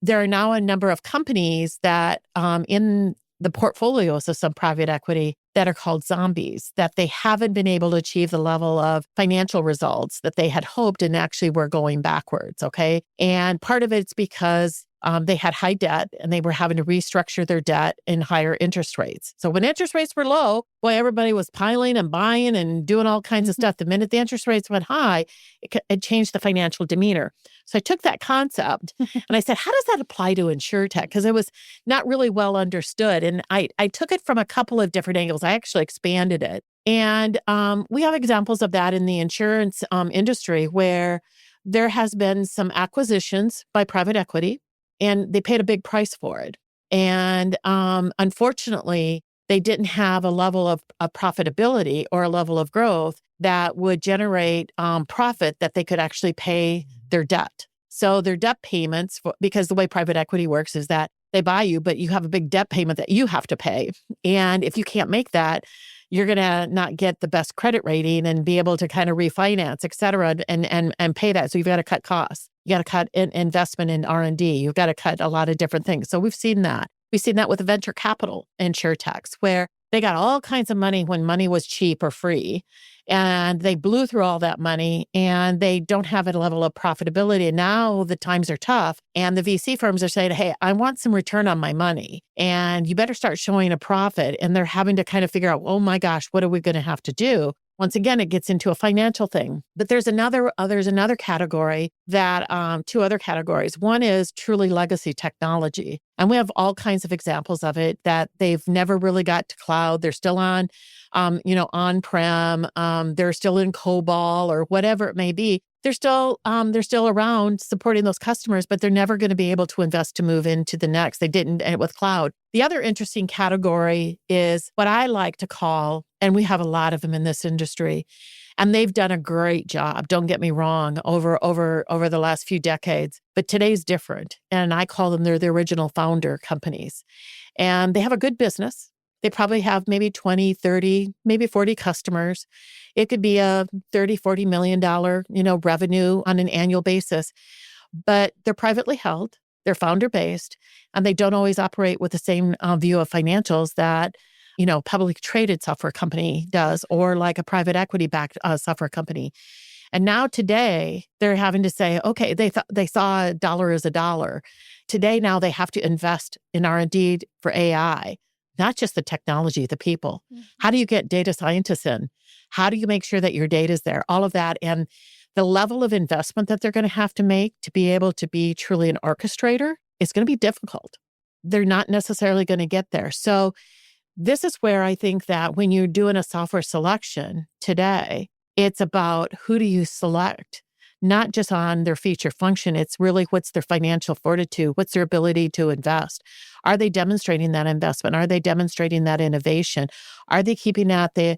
S2: There are now a number of companies that in the portfolios of some private equity that are called zombies, that they haven't been able to achieve the level of financial results that they had hoped and actually were going backwards, okay? And part of it's because they had high debt and they were having to restructure their debt in higher interest rates. So when interest rates were low, boy, everybody was piling and buying and doing all kinds of stuff. The minute the interest rates went high, it changed the financial demeanor. So I took that concept and I said, how does that apply to InsurTech? Because it was not really well understood. And I took it from a couple of different angles. I actually expanded it. And we have examples of that in the insurance industry where there has been some acquisitions by private equity, and they paid a big price for it. And unfortunately, they didn't have a level of profitability or a level of growth that would generate profit that they could actually pay their debt. So their debt payments, because the way private equity works is that they buy you, but you have a big debt payment that you have to pay. And if you can't make that, you're going to not get the best credit rating and be able to kind of refinance, et cetera, and pay that. So you've got to cut costs. You got to cut investment in R&D. You've got to cut a lot of different things. So we've seen that. We've seen that with venture capital insurtechs, where they got all kinds of money when money was cheap or free, and they blew through all that money, and they don't have a level of profitability. And now the times are tough, and the VC firms are saying, hey, I want some return on my money, and you better start showing a profit. And they're having to kind of figure out, oh my gosh, what are we going to have to do? Once again, it gets into a financial thing. But there's another category that, two other categories. One is truly legacy technology. And we have all kinds of examples of it that they've never really got to cloud. They're still on, on-prem. They're still in COBOL or whatever it may be. They're still around supporting those customers, but they're never going to be able to invest to move into the next. They didn't with cloud. The other interesting category is what I like to call, and we have a lot of them in this industry, and they've done a great job. Don't get me wrong, over the last few decades, but today's different. And I call them, they're the original founder companies, and they have a good business. They probably have maybe 20, 30, maybe 40 customers. It could be a $30, $40 million, revenue on an annual basis, but they're privately held, they're founder-based, and they don't always operate with the same view of financials that, publicly traded software company does, or like a private equity-backed software company. And now today, they're having to say, okay, they saw a dollar is a dollar. Today, now they have to invest in R&D for AI. Not just the technology, the people. Mm-hmm. How do you get data scientists in? How do you make sure that your data is there? All of that. And the level of investment that they're going to have to make to be able to be truly an orchestrator is going to be difficult. They're not necessarily going to get there. So this is where I think that when you're doing a software selection today, it's about who do you select? Not just on their feature function. It's really what's their financial fortitude? What's their ability to invest? Are they demonstrating that investment? Are they demonstrating that innovation? Are they keeping at the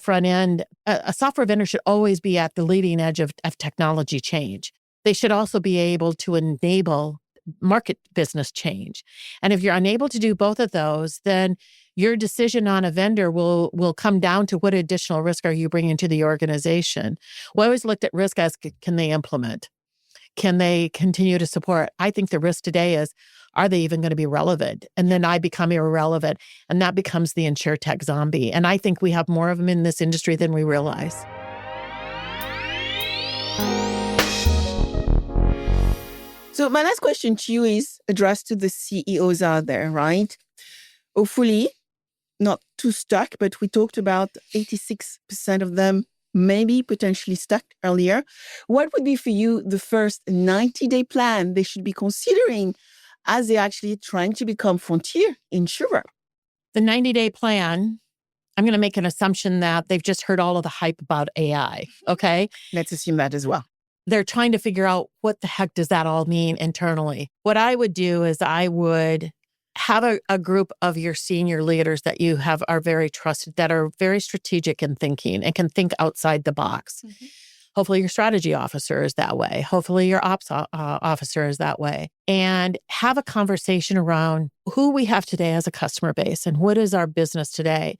S2: front end? A software vendor should always be at the leading edge of technology change. They should also be able to enable market business change. And if you're unable to do both of those, then your decision on a vendor will come down to what additional risk are you bringing to the organization. We always looked at risk as, can they implement? Can they continue to support? I think the risk today is, are they even going to be relevant? And then I become irrelevant, and that becomes the InsurTech zombie. And I think we have more of them in this industry than we realize.
S3: So my last question to you is addressed to the CEOs out there, right? Hopefully not too stuck, but we talked about 86% of them maybe potentially stuck earlier. What would be for you the first 90-day plan they should be considering as they're actually trying to become Frontier Insurer?
S2: The 90-day plan, I'm going to make an assumption that they've just heard all of the hype about AI, okay?
S3: Let's assume that as well.
S2: They're trying to figure out what the heck does that all mean internally. What I would do is I would have a group of your senior leaders that you have are very trusted, that are very strategic in thinking and can think outside the box. Mm-hmm. Hopefully your strategy officer is that way. Hopefully your ops officer is that way. And have a conversation around who we have today as a customer base and what is our business today.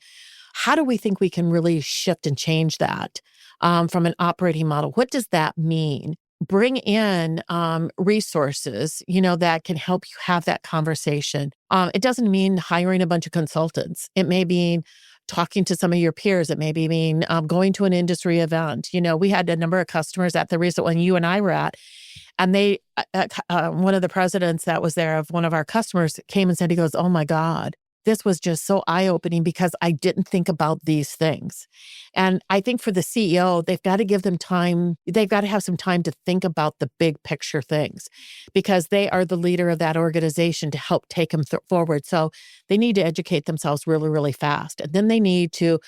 S2: How do we think we can really shift and change that from an operating model? What does that mean? Bring in resources, that can help you have that conversation. It doesn't mean hiring a bunch of consultants. It may mean talking to some of your peers. It maybe mean going to an industry event. We had a number of customers at the recent one you and I were at, and they, one of the presidents that was there of one of our customers came and said, he goes, "Oh my God, this was just so eye-opening because I didn't think about these things." And I think for the CEO, they've got to give them time. They've got to have some time to think about the big picture things because they are the leader of that organization to help take them forward. So they need to educate themselves really, really fast. And then they need to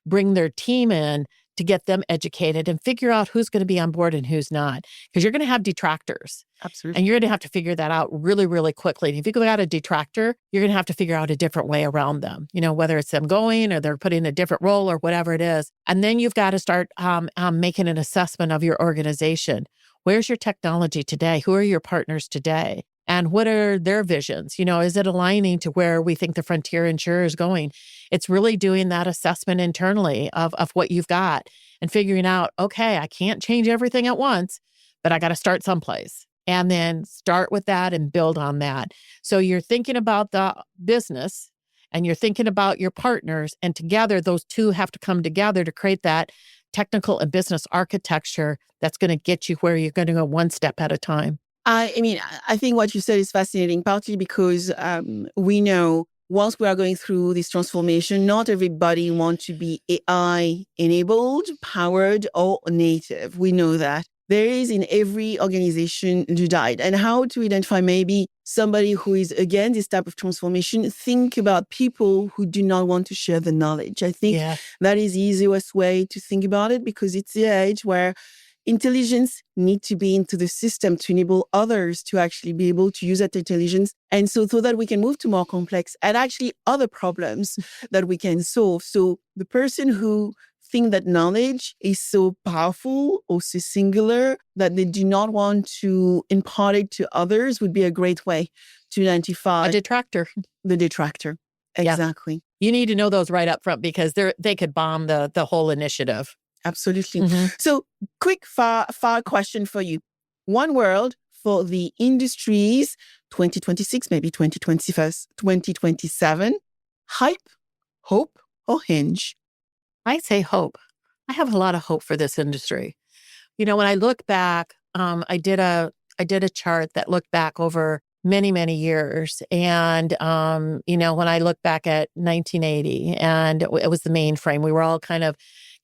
S2: bring their team in to get them educated and figure out who's going to be on board and who's not. Because you're going to have detractors.
S3: Absolutely.
S2: And you're going to have to figure that out really, really quickly. And if you got a detractor, you're going to have to figure out a different way around them, whether it's them going or they're putting a different role or whatever it is. And then you've got to start making an assessment of your organization. Where's your technology today? Who are your partners today? And what are their visions? Is it aligning to where we think the Frontier Insurer is going? It's really doing that assessment internally of what you've got and figuring out, okay, I can't change everything at once, but I got to start someplace. And then start with that and build on that. So you're thinking about the business and you're thinking about your partners, and together those two have to come together to create that technical and business architecture that's going to get you where you're going to go one step at a time.
S3: I think what you said is fascinating, partly because we know whilst we are going through this transformation, not everybody wants to be AI enabled, powered, or native. We know that. There is in every organization to diet. And how to identify maybe somebody who is, again, this type of transformation, think about people who do not want to share the knowledge. I think that is the easiest way to think about it because it's the age where intelligence needs to be into the system to enable others to actually be able to use that intelligence. And so that we can move to more complex and actually other problems that we can solve. So the person who think that knowledge is so powerful or so singular that they do not want to impart it to others would be a great way to identify
S2: a detractor.
S3: The detractor. Exactly.
S2: Yeah. You need to know those right up front because they could bomb the whole initiative.
S3: Absolutely. Mm-hmm. So quick fire question for you. One word for the industries 2026, maybe 2027. Hype, hope, or hinge?
S2: I say hope. I have a lot of hope for this industry. When I look back, I did a chart that looked back over many, many years. And, when I look back at 1980 and it was the mainframe, we were all kind of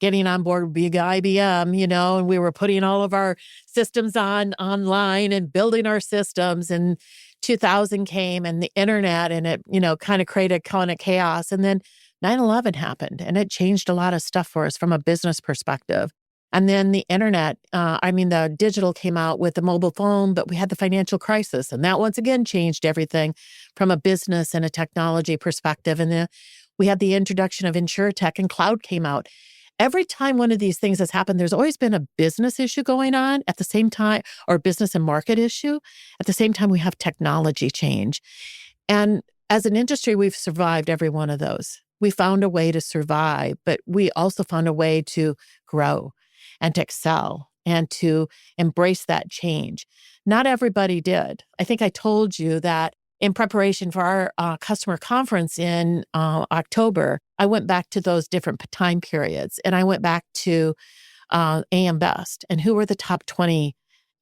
S2: getting on board with big IBM, and we were putting all of our systems online and building our systems. And 2000 came and the internet and it, kind of created kind of chaos. And then 9/11 happened and it changed a lot of stuff for us from a business perspective. And then the internet, the digital came out with the mobile phone, but we had the financial crisis. And that once again changed everything from a business and a technology perspective. And then we had the introduction of InsurTech and cloud came out. Every time one of these things has happened, there's always been a business issue going on at the same time, or business and market issue. At the same time, we have technology change. And as an industry, we've survived every one of those. We found a way to survive, but we also found a way to grow and to excel and to embrace that change. Not everybody did. I think I told you that in preparation for our customer conference in October, I went back to those different time periods and I went back to AM Best and who were the top 20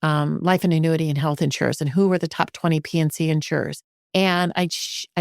S2: life and annuity and health insurers and who were the top 20 P&C insurers. And I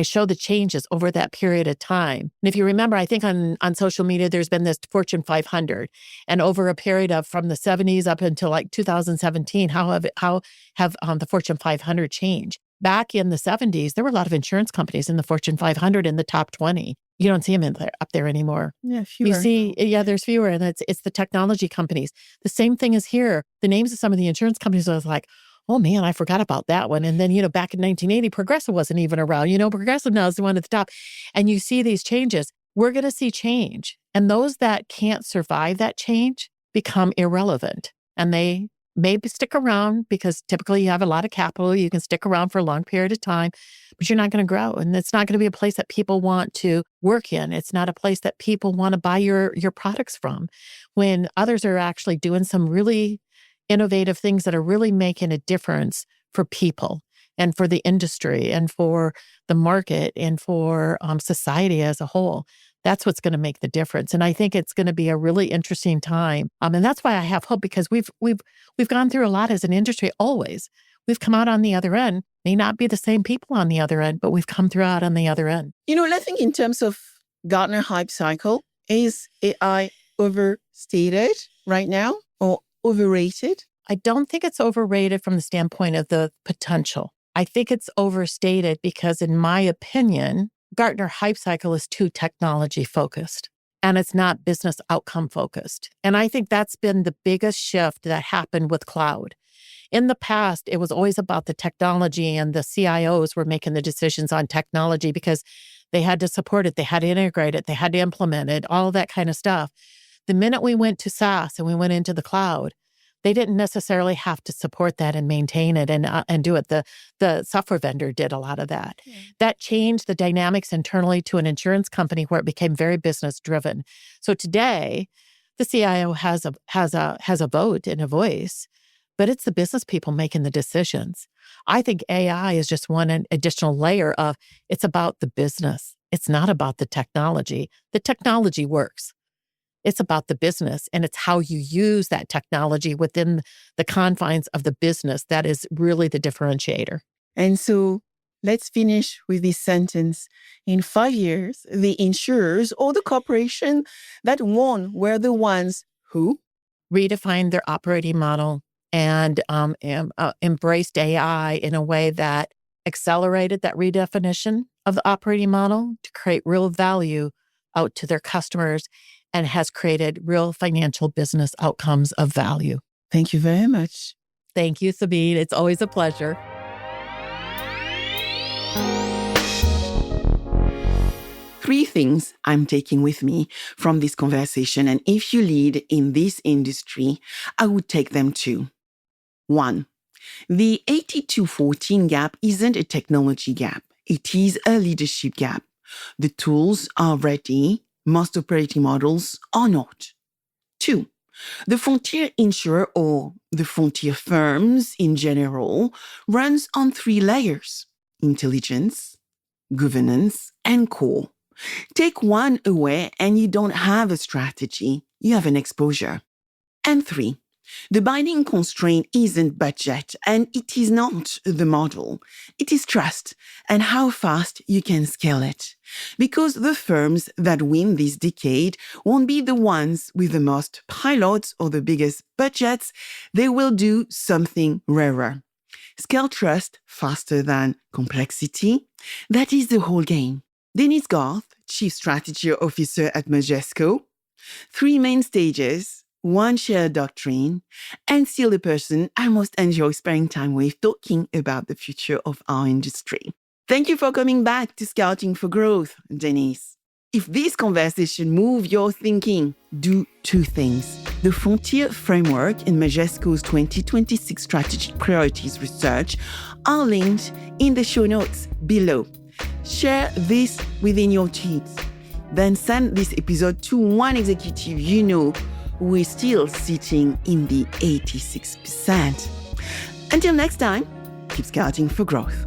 S2: show the changes over that period of time. And if you remember, I think on social media, there's been this Fortune 500. And over a period of from the 70s up until like 2017, how have the Fortune 500 changed? Back in the 70s, there were a lot of insurance companies in the Fortune 500 in the top 20. You don't see them up there anymore.
S3: Yeah, fewer.
S2: You see, there's fewer. And it's the technology companies. The same thing is here. The names of some of the insurance companies, I was like, oh man, I forgot about that one. And then, back in 1980, Progressive wasn't even around. Progressive now is the one at the top. And you see these changes. We're going to see change. And those that can't survive that change become irrelevant. And they maybe stick around because typically you have a lot of capital. You can stick around for a long period of time, but you're not going to grow. And it's not going to be a place that people want to work in. It's not a place that people want to buy your products from when others are actually doing some really innovative things that are really making a difference for people and for the industry and for the market and for society as a whole. That's what's going to make the difference. And I think it's going to be a really interesting time. And that's why I have hope, because we've gone through a lot as an industry always. We've come out on the other end. May not be the same people on the other end, but we've come through out on the other end.
S3: I think in terms of Gartner hype cycle, is AI overstated right now or overrated?
S2: I don't think it's overrated from the standpoint of the potential. I think it's overstated because, in my opinion, Gartner hype cycle is too technology focused and it's not business outcome focused. And I think that's been the biggest shift that happened with cloud. In the past, it was always about the technology, and the CIOs were making the decisions on technology because they had to support it, they had to integrate it, they had to implement it, all of that kind of stuff. The minute we went to SaaS and we went into the cloud, they didn't necessarily have to support that and maintain it and do it. The software vendor did a lot of that. Yeah. That changed the dynamics internally to an insurance company where it became very business driven. So today, the CIO has a vote and a voice, but it's the business people making the decisions. I think AI is just one additional layer of it's about the business. It's not about the technology. The technology works. It's about the business, and it's how you use that technology within the confines of the business that is really the differentiator.
S3: And so let's finish with this sentence. In 5 years, the insurers or the corporation that won were the ones who
S2: redefined their operating model and embraced AI in a way that accelerated that redefinition of the operating model to create real value out to their customers, and has created real financial business outcomes of value.
S3: Thank you very much.
S2: Thank you, Sabine. It's always a pleasure.
S1: Three things I'm taking with me from this conversation, and if you lead in this industry, I would take them too. 1, the 80-14 gap isn't a technology gap. It is a leadership gap. The tools are ready. Most operating models are not. 2, the Frontier Insurer, or the frontier firms in general, runs on 3 layers: intelligence, governance, and core. Take one away and you don't have a strategy, you have an exposure. And 3, the binding constraint isn't budget, and it is not the model. It is trust and how fast you can scale it. Because the firms that win this decade won't be the ones with the most pilots or the biggest budgets. They will do something rarer. Scale trust faster than complexity. That is the whole game. Denise Garth, Chief Strategy Officer at Majesco. 3 main stages. 1 shared doctrine, and still the person I most enjoy spending time with talking about the future of our industry. Thank you for coming back to Scouting for Growth, Denise. If this conversation moved your thinking, do 2 things. The Frontier Framework and Majesco's 2026 Strategic Priorities research are linked in the show notes below. Share this within your teams. Then send this episode to one executive you know who is still sitting in the 86%. Until next time, keep scouting for growth.